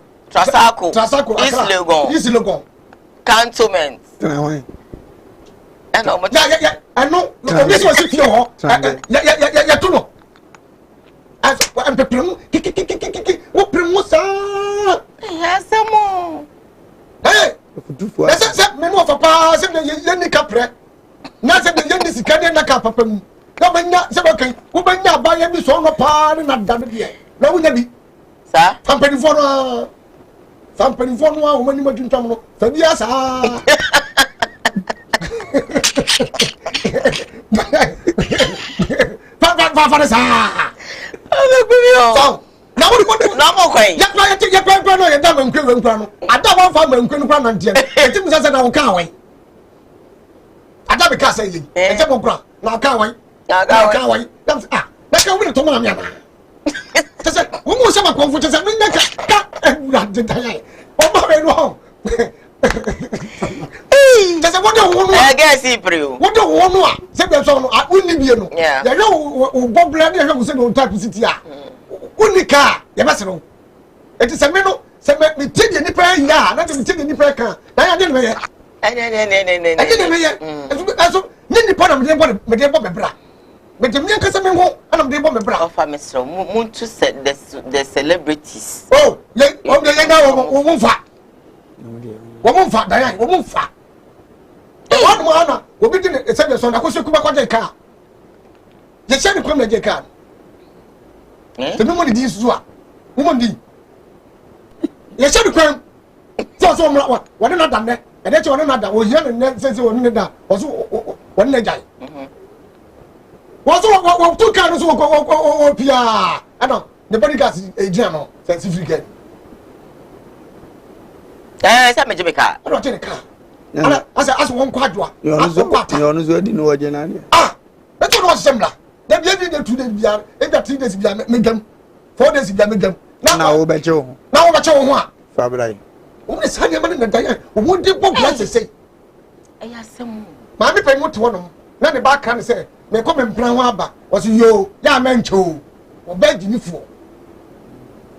[SPEAKER 3] is Logon. Cantonment. I know. This was it. Yeah, I'm preparing. What promosa? Yes, some more. Hey, that's a memo of a pass and the capre. Nothing the young is carrying a cup of them. No, but not so okay. Who may not buy any song of par and not done it yet. No, we never. Sir, something for one woman in Tomo. So, yes, Papa, so now what do no way. Yet I take your grandpa and dumb and criminal grano. I don't want farmer and criminal grano. I think that's an old cowway. I don't because I say, a double grant. Now cowway. Now cowway. That's can win to Mamma. Just a woman, some comfort as a minute. Oh, wrong. There's a wonder I guess he brew. What do one want? Said the song, I wouldn't be no. Yeah, you know, Bob Blandy was in type of city. Only car, you must know. It is a minute, so let me take any prayer, not to take any prayer car. I didn't know. I didn't know. So, many part of the bra. But the mere customer won't, and I'm the bomb bra. For Mr. Moon to set the celebrities. Oh, let won't fat. Woman fat, Diane, woman fat. One man will be doing a second son. I was a Kumawood car. You said the criminal car. The woman is what? Woman did. You said the crime. So, what another done that? And that's one another. Was young and then says one another. Was one guy. Was what 2 cars or PR? I know the body gas is a general certificate. Some Jamaica. I don't take a car. As one quadra. You already know what you're doing. Ah, that's what was similar. Then you did 2 days beyond, 3 days beyond, make them 4 days beyond, make them. Now, bet you. Now, what you want? Fabry. What is hanging in the day? What did Bob Lancer say? I asked some. Mammy, pay more to one.
[SPEAKER 8] na the back can say me come and plan wa ba was yo ya mencho obedi ni fo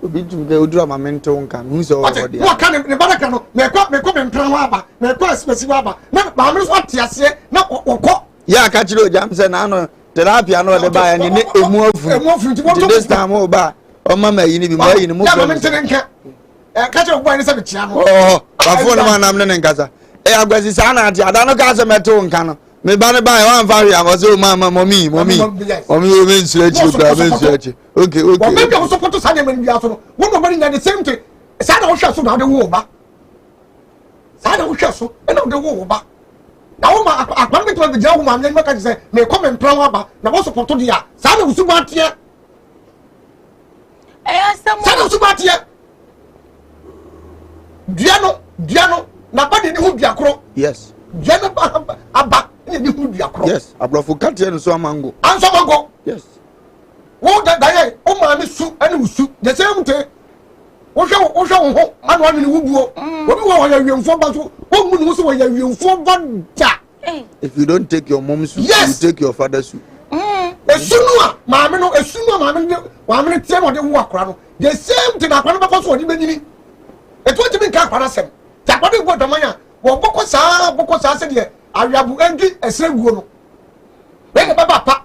[SPEAKER 9] obi tum ke odura ma mento nka hu se o body
[SPEAKER 8] what can the back can me come and plan wa ba me come specific wa ba na ba me so atiase na okọ
[SPEAKER 9] ya ka chiro jam se na no terapia no de ba ya ni emu afu this time o ba o mama yi ni bi ma yi ni mu
[SPEAKER 8] ya ma mente nka ka chiro boy ni se be tia no
[SPEAKER 9] ba fo no ma nam ne nkasa agwasi sa na ati ada no ka se meto nka no me ba ne ba ya wan fa hia go so mama mommy o me nsu achi o me nsu achi okay
[SPEAKER 8] o me bi o so poto sa ne man bi aso no wo no bari na the same thing sa na wo hwa so na de wo ba sa na wo hwa so e na de wo ba na wo ma akwan me to be ja wo ma me ka say me come and plan wa ba na wo so poto dia sa na wo su ba tie sa na wo su ba tie diano na ba de ni hu biakro
[SPEAKER 9] yes
[SPEAKER 8] diano aba ni hu biakro
[SPEAKER 9] yes abrofo katie no so amango
[SPEAKER 8] anso mango
[SPEAKER 9] yes
[SPEAKER 8] wo da ye o ma ni su ani usu the same thing wo hwe ho anu ani ni wubuo obi wo ya wiemfo ba so wo mu ni so wo ya wiemfo ba da
[SPEAKER 9] if you don't take your mom's soup you take your father's soup
[SPEAKER 8] esunu a maame no wa me tie no de wo akora no the same thing akora ba so odi benyini etu oti bi nka akora sem ta akora bo domanya wo boko saa se de awiabu engi esre guo no we ne baba pa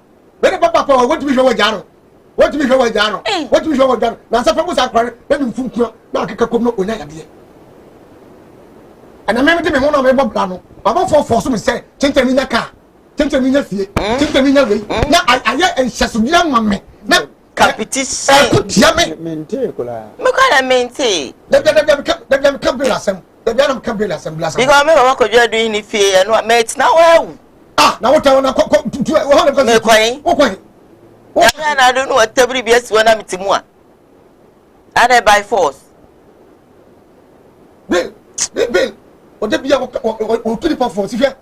[SPEAKER 8] wo ti bi hwe wo jaro na sa famu sa akora na bi mfunku na akeka kom no onya yade ana me de me ho na me bobla no baba fo so me se tentemi nya ka tentemi nya fie tentemi nya we na aye enhyeso bia mame na
[SPEAKER 3] competition
[SPEAKER 8] kutia me
[SPEAKER 9] mente kola
[SPEAKER 3] me kwa na mente
[SPEAKER 8] de kabela sem de bia na kabela sem blasa
[SPEAKER 3] because me wa ko jwa do ni fie no me tina wa
[SPEAKER 8] na what na ko
[SPEAKER 3] me kwai ya na do no tabri bi esi wona mitimu a ada by force
[SPEAKER 8] bill o de bia o kiri pa force fie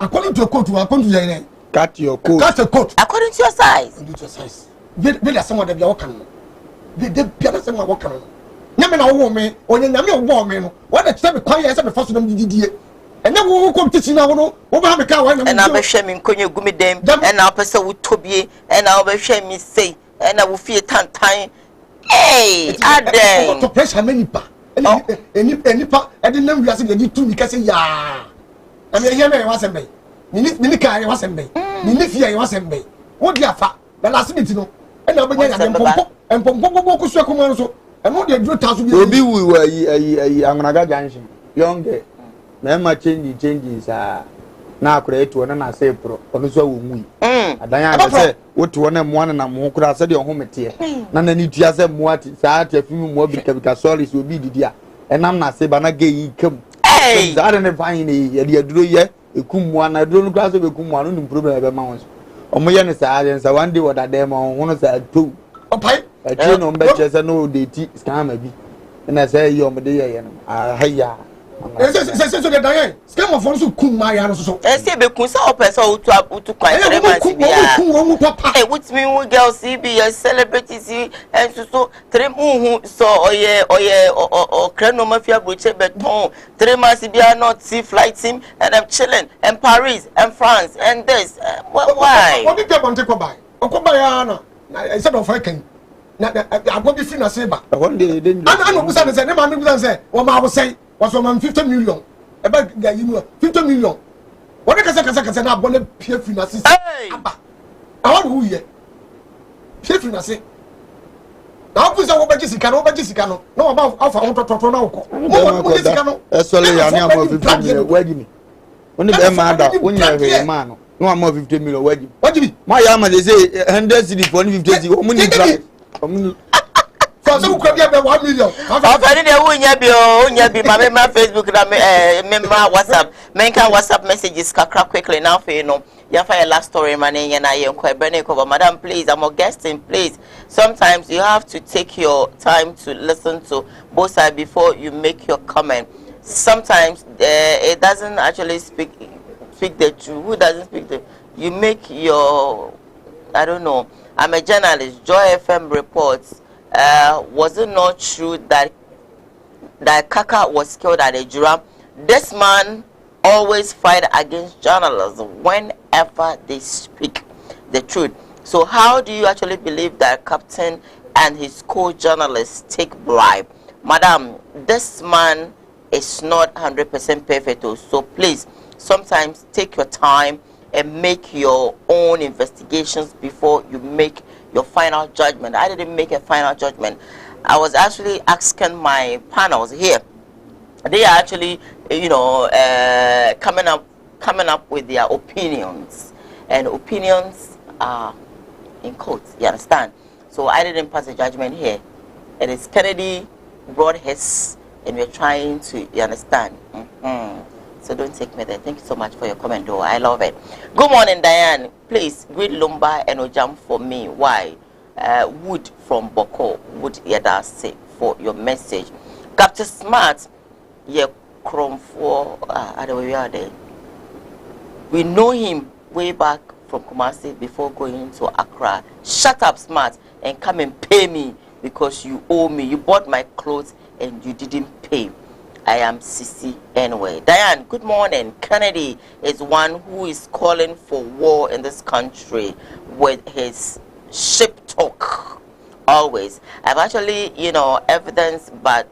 [SPEAKER 8] according to your coat according to your
[SPEAKER 9] cut your coat
[SPEAKER 3] according to your size
[SPEAKER 8] bill ya someone de bia o kan no de bia na someone o kan no nyame na wo me onye nyame o bo me no what the tell me kwai ya se me force na didie enya wo competition na wo no wo ba me ka wa na
[SPEAKER 3] na be hwe me nkonye gumi dem na opese wo tobie na wo be hwe me sei na wo fie tantan aden
[SPEAKER 8] to pressure many pa eni pa e de nam wiase de tu mi ka se ya na me ye me wa se be ni ka ye wa se be ni fie ye wa se be wo di afa na last minute no na obenya ya empompo ko so ko mo so e mo de duro taso bi
[SPEAKER 9] obi wi ayi angunaga junction young girl na change sa na akura etu na na say pro ono so wo mu adan ya se wotu na mo na mo kura se de ho mete na ni tua se mo ati sa ati afi mo bika sorry so obi didi a enam na se ba na ge yi kam za ne fine ni ye de aduro ye ekum mo na aduro no kura so be kum mo no problem be ma won so omo ye ne sa aden sa one day wada dem ho no sa to
[SPEAKER 8] opai
[SPEAKER 9] ati no mbe chese no de ti scam bi na say ye omo de ye no ahaya
[SPEAKER 8] so de daye scam of so kum ma ya no so
[SPEAKER 3] se be kun sa o person utu kwan tere ma si bia with me we girls see be celebrities and so tere mu so oye kreno mafia broche beton tere ma si bia not see flight team and I'm chilling in Paris and France and this why
[SPEAKER 8] what did they want to go by ya na instead of faking na agbo bi free na say ba
[SPEAKER 9] one day they
[SPEAKER 8] I no busa say ne ma me busa say wo ma wo say was on 50 million about the 50 million what they kasa na abole pie free na say aba I want who here pie free na say na wo busa wo ba jisika no no about alpha on to na wo ko wo jisika no
[SPEAKER 9] esole ya ni am 50 million wagi mi oni be ma da onya he ma no no am 50 million wagi ma ya ma dey say 100 cedi for 50 cedi o mu ni try
[SPEAKER 8] so could be 1 million.
[SPEAKER 3] Already there unya bi my Facebook na me WhatsApp. Men can WhatsApp messages kakra quickly now for you know. Ya for your last story man na ye nkwa bene cover madam please I'm a guesting please. Sometimes you have to take your time to listen to both sides before you make your comment. Sometimes it doesn't actually speak the truth. Who doesn't speak the you make your I don't know. I'm a journalist. Joy FM reports was it not true that Kaka was killed at a drum? This man always fight against journalists whenever they speak the truth. So how do you actually believe that Captain and his co-journalists take bribe? Madam, this man is not 100% perfect, so please sometimes take your time and make your own investigations before you make your final judgment. I didn't make a final judgment. I was actually asking my panels here. They are actually, you know, coming up with their opinions, and opinions are in quotes. You understand? So I didn't pass a judgment here. It is Kennedy brought his, and we're trying to. You understand? So don't take me there. Thank you so much for your comment, though. I love it. Good morning, Diane. Please greet Lumba and Ojam for me. Why? Wood from Boko. Wood Yadase for your message. Captain Smart. Yeah, Chrome for we know him way back from Kumasi before going to Accra. Shut up, Smart, and come and pay me because you owe me. You bought my clothes and you didn't pay. I am Sissy anyway. Diane, good morning. Kennedy is one who is calling for war in this country with his ship talk. Always. I've actually, you know, evidence, but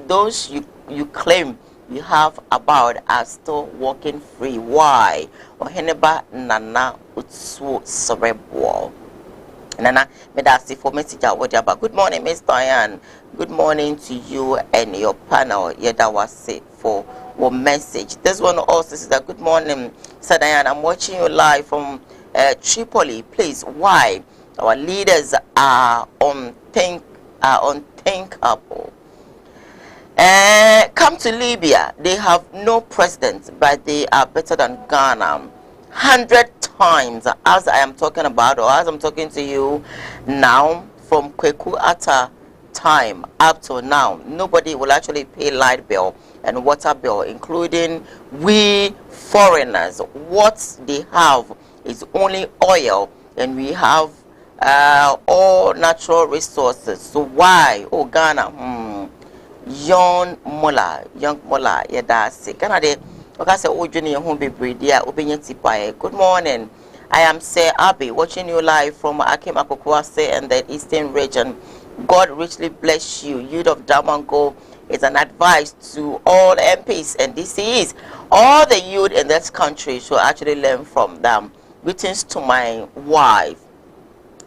[SPEAKER 3] those you claim you have about are still walking free. Why? Oheneba Nana Utsu Cerebral. Nana, me that's for message about. Good morning, Miss Diane. Good morning to you and your panel. Yeah, that was it for your message. This one also says that good morning, Sir Diane. I'm watching you live from Tripoli. Please, why our leaders are unthinkable? Come to Libya. They have no president, but they are better than Ghana 100 times. As I am talking about, or as I'm talking to you now, from Kweku Atta time up to now, nobody will actually pay light bill and water bill, including we foreigners. What they have is only oil, and we have all natural resources. So why? Oh, Ghana, young Mola, yeah, that's it. Canada, okay, so Ojuni, home be breed, yeah, good morning. I am Sir Abby, watching you live from Akim Akokwase and the Eastern region. God richly bless you. Youth of Damango is an advice to all MPs and DCEs. All the youth in this country should actually learn from them. Greetings to my wife,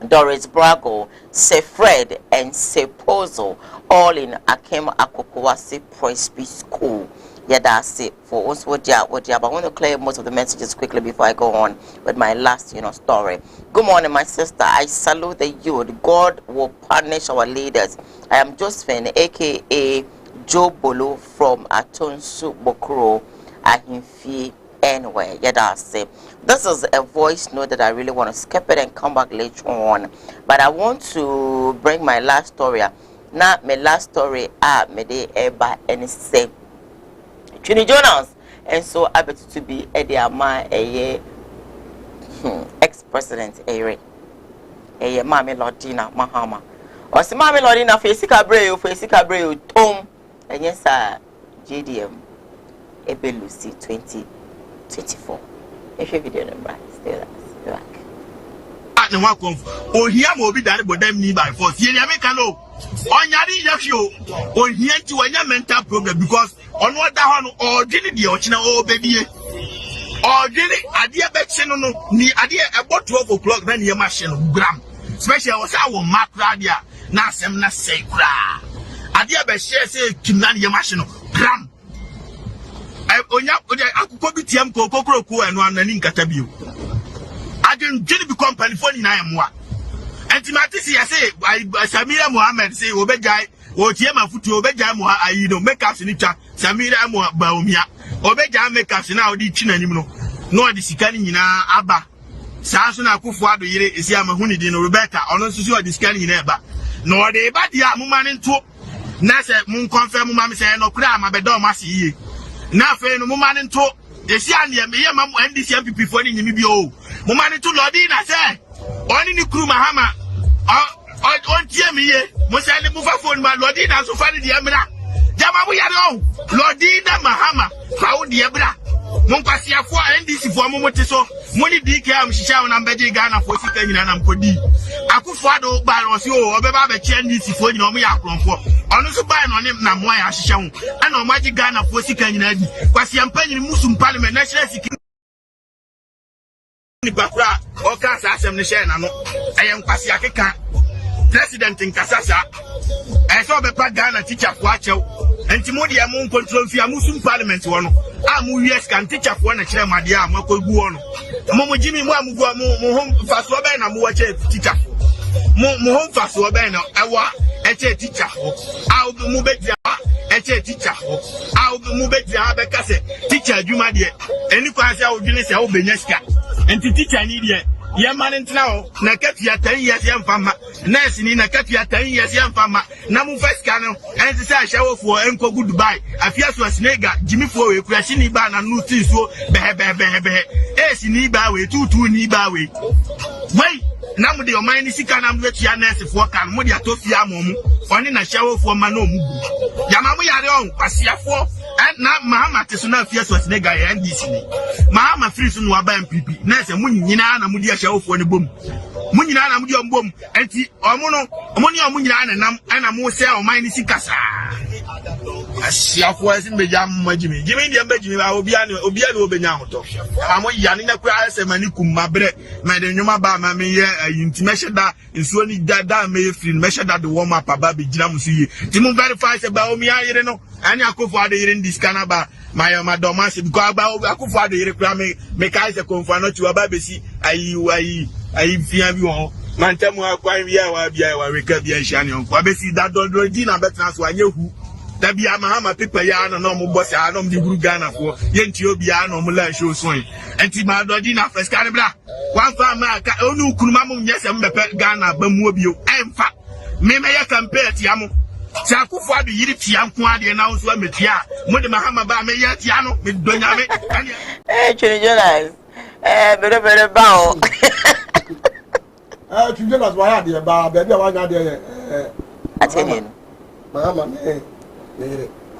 [SPEAKER 3] Doris Brago, Sir Fred, and Sir Pozo, all in Akem Akokwase Presby School. Yeah, that's it for us. But I want to clear most of the messages quickly before I go on with my last, story. Good morning, my sister. I salute the youth. God will punish our leaders. I am Josephine, aka Joe Bolo from Atonsu Bokro, Ahimfi. Anyway, yeah, that's it. This is a voice note that I really want to skip it and come back later on. But I want to bring my last story. Now, my last story, me de eba and say, Trini Jonas, and so I bet to be Ediama, ex-president, a Mami Lordina Mahama. Or some Mami Lordina, Facing Cabreo, Tom, and yes, sir, GDM, Ebe Lucy 2024. If you video number, stay back.
[SPEAKER 11] Oh, here will be that, but them need by force. Here, Americano. On Yadi Yafio, or here to a mental problem because on what the one or did the original baby or did it idea back no idea about 12 o'clock then your machine gram. Especially was our mark radia, Nasem na say cra. Idea by share say Kimnan your machine gram. I could be Tiam Coco and one and in Catabu. I didn't become California. I am what. And Timothy, I say, Samira Mohammed say, Obejai, or Tiama Futu, Obejai, I make us in it, Samira Baumia, Obejai make us now the Chinanimo, no the Sikani in Abba. Sasuna Kufuado is Yamahuni in Rebecca, or not to see the scanning in Eba. Nor the Badia Muman in two. Nasa Moon confirm Mamma say no crime, but don't must Nafe no Muman in two. The Siania, Mayam and this young people for in Mibio. Muman in two Lordina say, only the crew Mahama. On Tiamie, Moselle Mufafon, my Lordina, so far the Amina. Jama, we are on Lordina Mahama, found the Abra. Mompasia for NDC for Momotiso, money DK, Shisha, and Ambedi Ghana for Sikan and Podi. Akufado by Rosio, or Baba NDC for Nomia for. Also by on him Namoya Shisha, and Almighty Ghana for Sikan and Quasiam Penny Muslim Parliament National Security. Bakra, or Casa, I am Pasiaka. President in Kasasa, I saw the Ghana teacher Quacho, and Timothy Amon control via Muslim Parliament one. Amu yes can teach up one a chair, my dear Moko Guano. Momo Jimmy Wamu home fast Wabena Muache teacher. Mohom fast Wabena, Awa, a teacher. I'll be Mubetia, a teacher. I'll be Mubetia, Becase, teacher, Jumadia, and you can say, I'll be Beneska, and to teach an idiot. Yeah, man, now, Nakatia 10 years young farmer, Nancy Nakatia 10 years young farmer, Namu first cannon, and the say shower for Uncle Goodbye. I fear to a snake, Jimmy for a crashing ban and Lucy so as in Nibawe, 2 Nibawe. Wait, now with your mind is can I'm with your nurse for can Modia Tofia Mom, finding a shower for Manomu. Yamamu Yaron, Pasia for. And now Mahama Tesuna fears was nega and this. Mahama frees on Wabam Pipi, Nessa Munina and Mudia show for the boom. Munina and Mudia boom, and the Omono, Amonia Munina and a more sell mine is Casa. As she was in Bejam Majimi, Jimmy the Benjamin, Obiano Benamoto. I'm Yanina Cras and Manikum, my bread, my Numa Bama, intimation that in Sony Dada may feel measured at the warm up about Jamusi. Timu verifies about me, I don't know. And I go for the in this canaba, my domasi, because about I go for the reclaiming, make eyes a confront to a baby. I fear you all. Mantamu acquire via recapitulation. Wabesi that don't do dinner better as one you. That be a Mahama people yarn and normal boss. I don't do Ghana for Yentio no Mula show swing. And Timado dinner for Scarabra. One farmer, Onu Kumamu, yes, and Ghana, Bamubio. I'm fat. Maybe I compare Tiamo. Sakufa be Yiriam Quadi announced Metia, Mother Mahama Bame Yatiano, with Doname.
[SPEAKER 3] Eh, Children, better bow.
[SPEAKER 8] Children, why are they about baby? Why are they?
[SPEAKER 3] I tell you,
[SPEAKER 8] Mahama,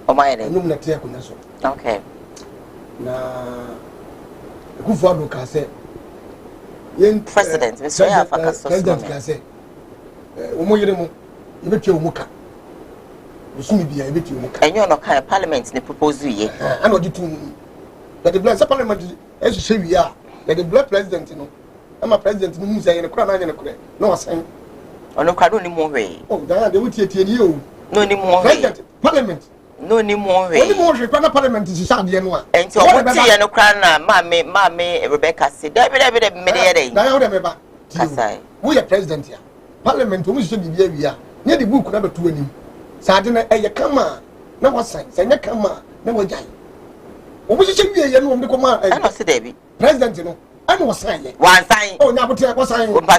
[SPEAKER 3] oh, my
[SPEAKER 8] name,
[SPEAKER 3] okay.
[SPEAKER 8] Now, Kufa Lucase,
[SPEAKER 3] President, Mr.
[SPEAKER 8] President Case, Omoyemo, you bet your muka.
[SPEAKER 3] And you're not kind of parliament they propose you.
[SPEAKER 8] I know you too. That the black parliament as you say we are. That the black president, you know. I'm a president who is a crown and a crack. No, saying.
[SPEAKER 3] Oh, no, no more way.
[SPEAKER 8] Oh, they would take you.
[SPEAKER 3] No, no more
[SPEAKER 8] president, parliament.
[SPEAKER 3] No, no more way.
[SPEAKER 8] Only more parliament is Sandy one.
[SPEAKER 3] And so, what are you no crown, mammy, Rebecca said, David,
[SPEAKER 8] we are president here. Parliament, who should be here. Near the book number 20. Sadina, a kama, no one signs, and a kama, no one jai. What was it? You know, the command, I must say, David, President, you know, I was saying, one sign, oh, now, but I was saying, no, no,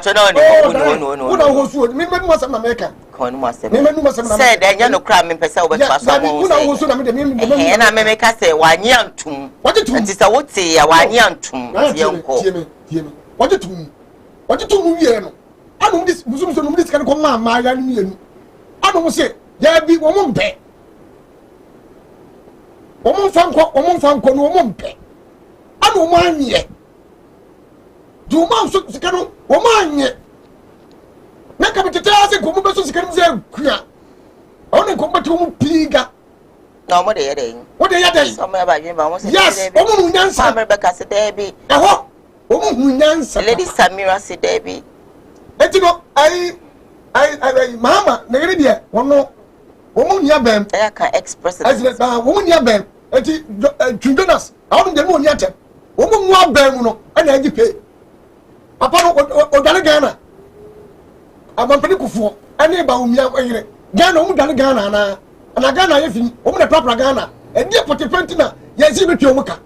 [SPEAKER 8] me was America. Con was said, and you're no crime in Pesa over and I may make us say 1 year to what it is. I would say a 1 year to what it to what it to I know this Muslim can come on my I don't say. There be woman pay. Woman fan woman pay. I don't mind yet. Do man so can woman yet. Naka me tell us go mo so can say kua. Only come to piga.
[SPEAKER 3] No what they doing?
[SPEAKER 8] What they are doing?
[SPEAKER 3] Some about you but
[SPEAKER 8] yes, woman nyansa.
[SPEAKER 3] Rebecca said Debbie.
[SPEAKER 8] Eho. Woman nyansa.
[SPEAKER 3] Lady Samira said Debbie.
[SPEAKER 8] Etino I mama negedia wono woman nya bem
[SPEAKER 3] I can ex-president
[SPEAKER 8] woman nya bem eti Jonas awon dem woni atem woman nwa bem no ana agi pe papa no odale Ghana abampeni kufo ane ba umia oyire Ghana omu dale Ghana na Ghana yefi omu na propra Ghana edi potipenti na yesi betu omuka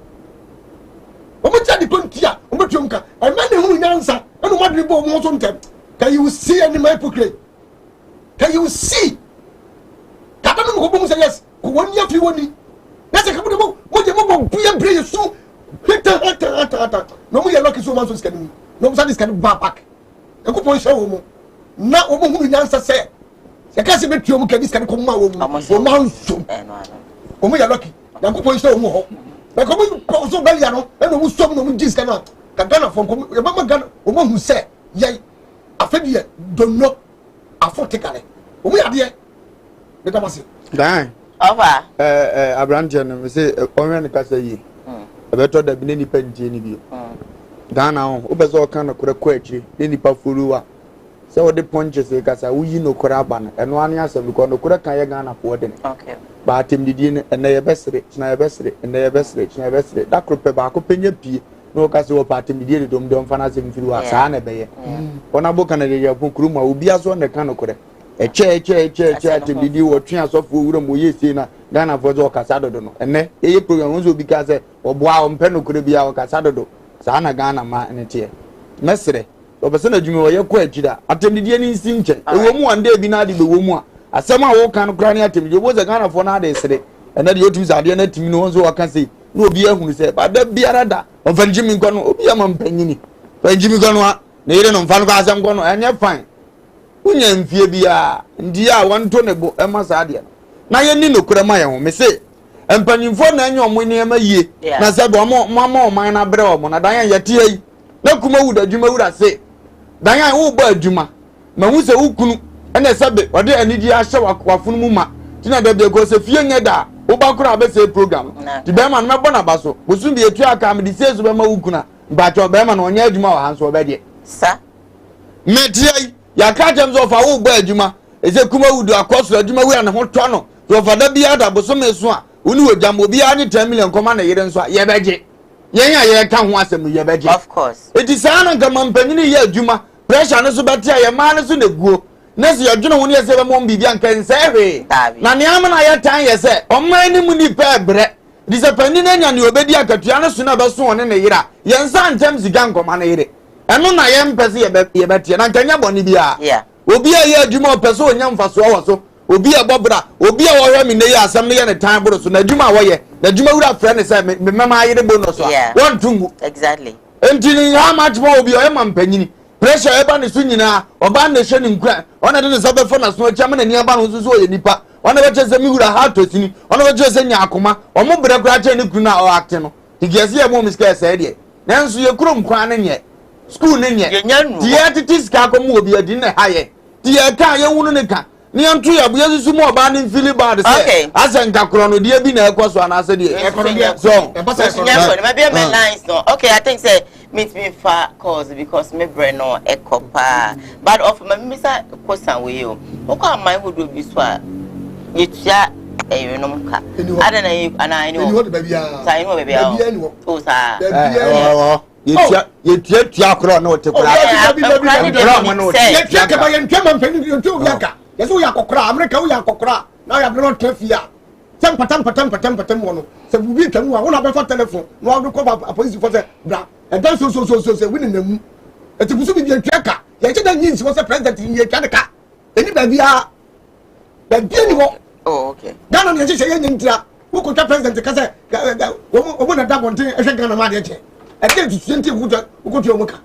[SPEAKER 8] omu cha di kontia omu betu omuka e ma ne hu nyansa eno madri bo omu so ntem. Can you see any my hypocrite? Can you see? Katanu ko say yes. Ko woni afi woni. Na se kabu mo buya bre yesu. Hata. No mo ye lucky so man so skani. No mo sa this kan back. E ko pon show mo. Na o mo hu nyansa se. Se ka se betu mo ka this kan ko ma wo mo. O man so. O mo ye lucky. Na ko pon show mo ho. Like come so belly no, and we stop no just cannot. Ghana from Mama Ghana, who said, yay, I feel you don't know. I thought take it. We are there. Let us see.
[SPEAKER 9] Dan.
[SPEAKER 3] Over.
[SPEAKER 9] Abraham, we say, Orion Cassie. A better than any pen Jenny. Ghana, Obezo kind of quechi, any pafurua. So the punches, because I will know Koraban, and one answer because no Kurakaya Ghana for them. Okay. But him did and they best rich, and they best rich, and they best rich, and they best rich. That could pay back opinion P. No Casso party did don't finance him through a sana bay. On a book and a Pukruma will be as one the Canocre. A chair to be due or chance of Urum Yesina, Ghana for the Casado. And then a program also because of wow and Peno could be our Casado. Sana Ghana ma and a tear. Mestre, or Persona Jumbo, your quechida, attended any sinche. A woman one day be not the woman. As somehow all kind of cranny at him, you was a Ghana for now, they said. And then you two are the other team, no one so I can say. No beer who said, but the beerada of Jimmy Gono, Obiam Penny. When Jimmy Gono, Naden on Fangasam Gono, and you're fine. Union Fibia, India, 1 tonable, Emma Sadia. Now you need no Kuramaya, me say. And Penny for Nanyo, winning a year. Nasabo, Mamma, mine, a bro, Monadaya Yatia. No Kumawood, Juma would say. Diane, who bird Juma. Mamusa Ukunu, and a subject, or there, and Nidia show a Quafunuma. Tina de because a few yada. Obakura be say program. The Berman na bona baso. Wo sun be etu aka me disease be ma ukuna. Ba cho Berman onye adwuma wa hanso obede. Sa. Metie ya ka tem so fa wo gba adwuma. E se Kumawood akoso adwuma we na ho to no. So fa da bia da boso me so a. Oni wo jambo bia ni 10 million koma na yere nso a ye beje. Yen ya ye ka ho asem ye beje. Of course. It is an ngama mpanyini ye adwuma. Pressure no so beti a ye ma no so na guo. Nesi ya juna wuni yese mo mbibia nkense hwe na niama na ya tan yese omman ni mu ni pebre disapani na nya ni obedi akatua no so na beso one ne yira yensa ntem siga nkoma na yire eno na ye mpese ye betie na nkanya boni bia obi a ye adwuma opese onya mfaso wo so obi a bobra obi a wo hwe mi ne ye asem ne ye ne tan boro so na adwuma wo ye na adwuma wura frɛ ne sɛ me mema yire bonus a won tungu exactly entini how much more obi o ye mampanyini pressure eba ne so nyina oba na hye ne nkura ona de ne sabe fo na so chama na ni aba no so ye nipa ona be chese mi wura ha to sini ona be chese nya akoma omo bre kura che ne kunu na o acte no tigese ye mo miska ese de nanso ye krom kwa ne nye school ne nye die atitis ka ko mo obi adi ne haye die ka ye wunu ne ka ni antu ya bu yesu mo oba ne feel bad say asen ka kro no die bi na ekoso ana ase de so
[SPEAKER 3] maybe my lines no okay I think say meet me for cause because me brain no ekopa but of my misa question we you okay my who do be so you tia you know ka ada na you and I know say no baby oh sa you tia kro no te kra you tia ka ba yen twema mpani you tu yaka yeso ya kokra America wo ya kokra na ya no trafia patam wono se bubi twamu a wona be fa telephone no wa ko ba police for say bra and then so we nemu eti busu bi tweka ye che da nyinsi wo say president ye twa ka eni ba bia ni wo oh okay Ghana ni che ye nyintia wo ko twa president ka say wo na da bonten e hwe Ghana ma de che e ke tu senti wo ko twa mo ka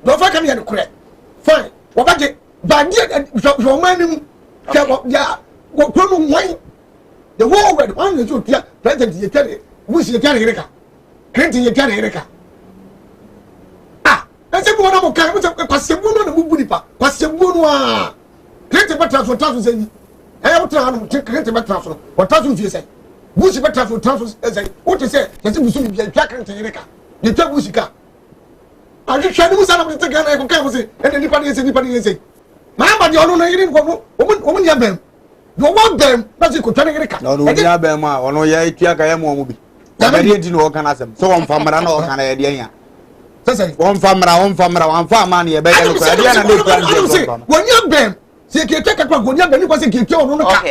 [SPEAKER 3] do fa kan ye no kure fine wo ba je ba die so manim ke ya wo ko no wan the whole world one is to president ye tell we see tell America Clinton ye tell America ah ese bo na mo kan kwasebu no na bubu nipa kwasebu no a Clinton better for tasu say eh what na no Clinton better for what tasu fie say bush better for tasu say what say say busu bi twa Clinton America ye twa bush ka a je twa ni musa na te Ghana ko kan mo say e nipa ni say ma ba di onu na yiri ko mo nya bem no want them that's it ko twa America
[SPEAKER 9] no nya bem a ono ye twa ka ye mo bi ya be di no kan asem so won famara na o kan ye de yan sese won famara wan fa ma na ye be no ko dia na do plan je
[SPEAKER 8] won nya bem se ke twa ka ko nya bem ni ko se ke twa onu no ka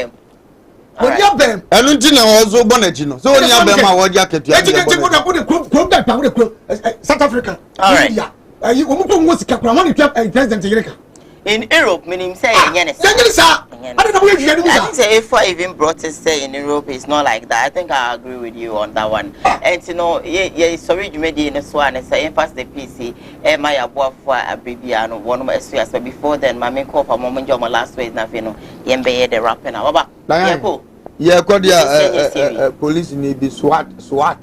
[SPEAKER 8] won nya bem
[SPEAKER 9] enu nti na o zo bonachi no so won nya bem a wo ja ketua
[SPEAKER 8] e ti ko da ko de kro da pa wo de South Africa India ayi wo mo ko ngo sika kra won twa president America
[SPEAKER 3] in Europe, meaning say
[SPEAKER 8] I don't know where you
[SPEAKER 3] I think say if I even brought it say in Europe, it's not like that. I think I agree with you on that one. And you know, sorry you made in this one and say first the PC my abua for a baby and one of my so before then my main call for moment your last way nothing no yembe the rapping baba yeah cool
[SPEAKER 9] Yeah, police need be SWAT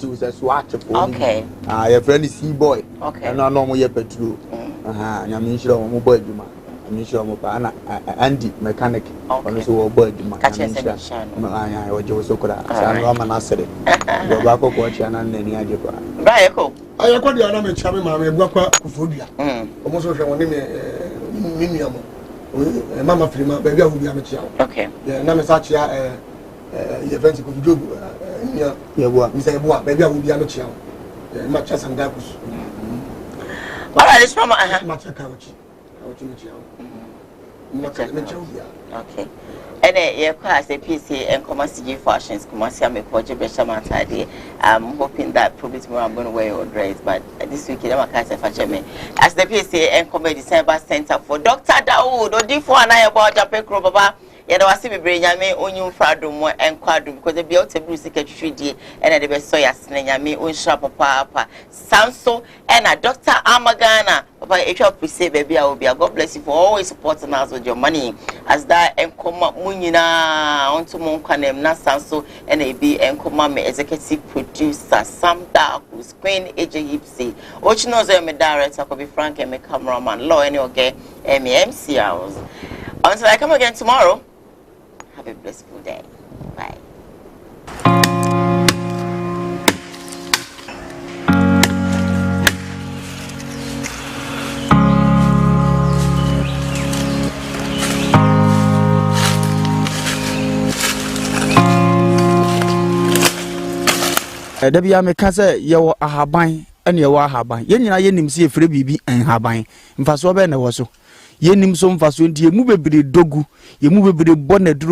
[SPEAKER 9] was a SWAT police.
[SPEAKER 3] Okay.
[SPEAKER 9] Your friend is C-boy.
[SPEAKER 3] Okay.
[SPEAKER 9] And I know more petrol. I'm not sure I'm boy Juma. I'm sure I'm Andy mechanic. Also boy Juma.
[SPEAKER 3] Catch us
[SPEAKER 9] I was so good. I'm an asset. Go back to watch and any idea.
[SPEAKER 3] Right, cool.
[SPEAKER 8] I got the other channel, my work for you. Almost one name. Mama Prima, baby, I will be a child.
[SPEAKER 3] Okay.
[SPEAKER 8] Yeah, Namasachi, events of Job, Mr. Baby, I will be a child. Much as and Dapus.
[SPEAKER 3] All right, this mama,
[SPEAKER 8] much a couch.
[SPEAKER 3] Okay. And your class, the PC and Commerce fashions, Commerce, I'm a project Beshamata. I'm hoping that probably tomorrow I'm going to wear your dress, but this weekend I'm a class of fashion. As the PC and Comedy December Center for Dr. Dawood, or D4 and I about Japan Crobaba. Yet I see me bring me on you fradum and quadrum because the beauty music at 3D and the best soya snare me on sharp papa. Samso and a Dr. Amagana. Papa, if you say baby, I will be a God bless you for always supporting us with your money. As that and Koma Munina onto Monkanem, not Samso and a B and Koma me executive producer, Sam Dark, who's Queen AJ Hipsy. Which knows I'm a director, could be Frank and my cameraman, law and okay, and me MC hours. Until I come again tomorrow. Have a blissful day. Bye.
[SPEAKER 2] Da bia me ka se ye wo ahaban ene ye wo ahaban ye nyina ye nim se efre bibi en haban mfaso be na wo so ye nim so mfaso ntie mu bebre dogu ye mu bebre bo na duro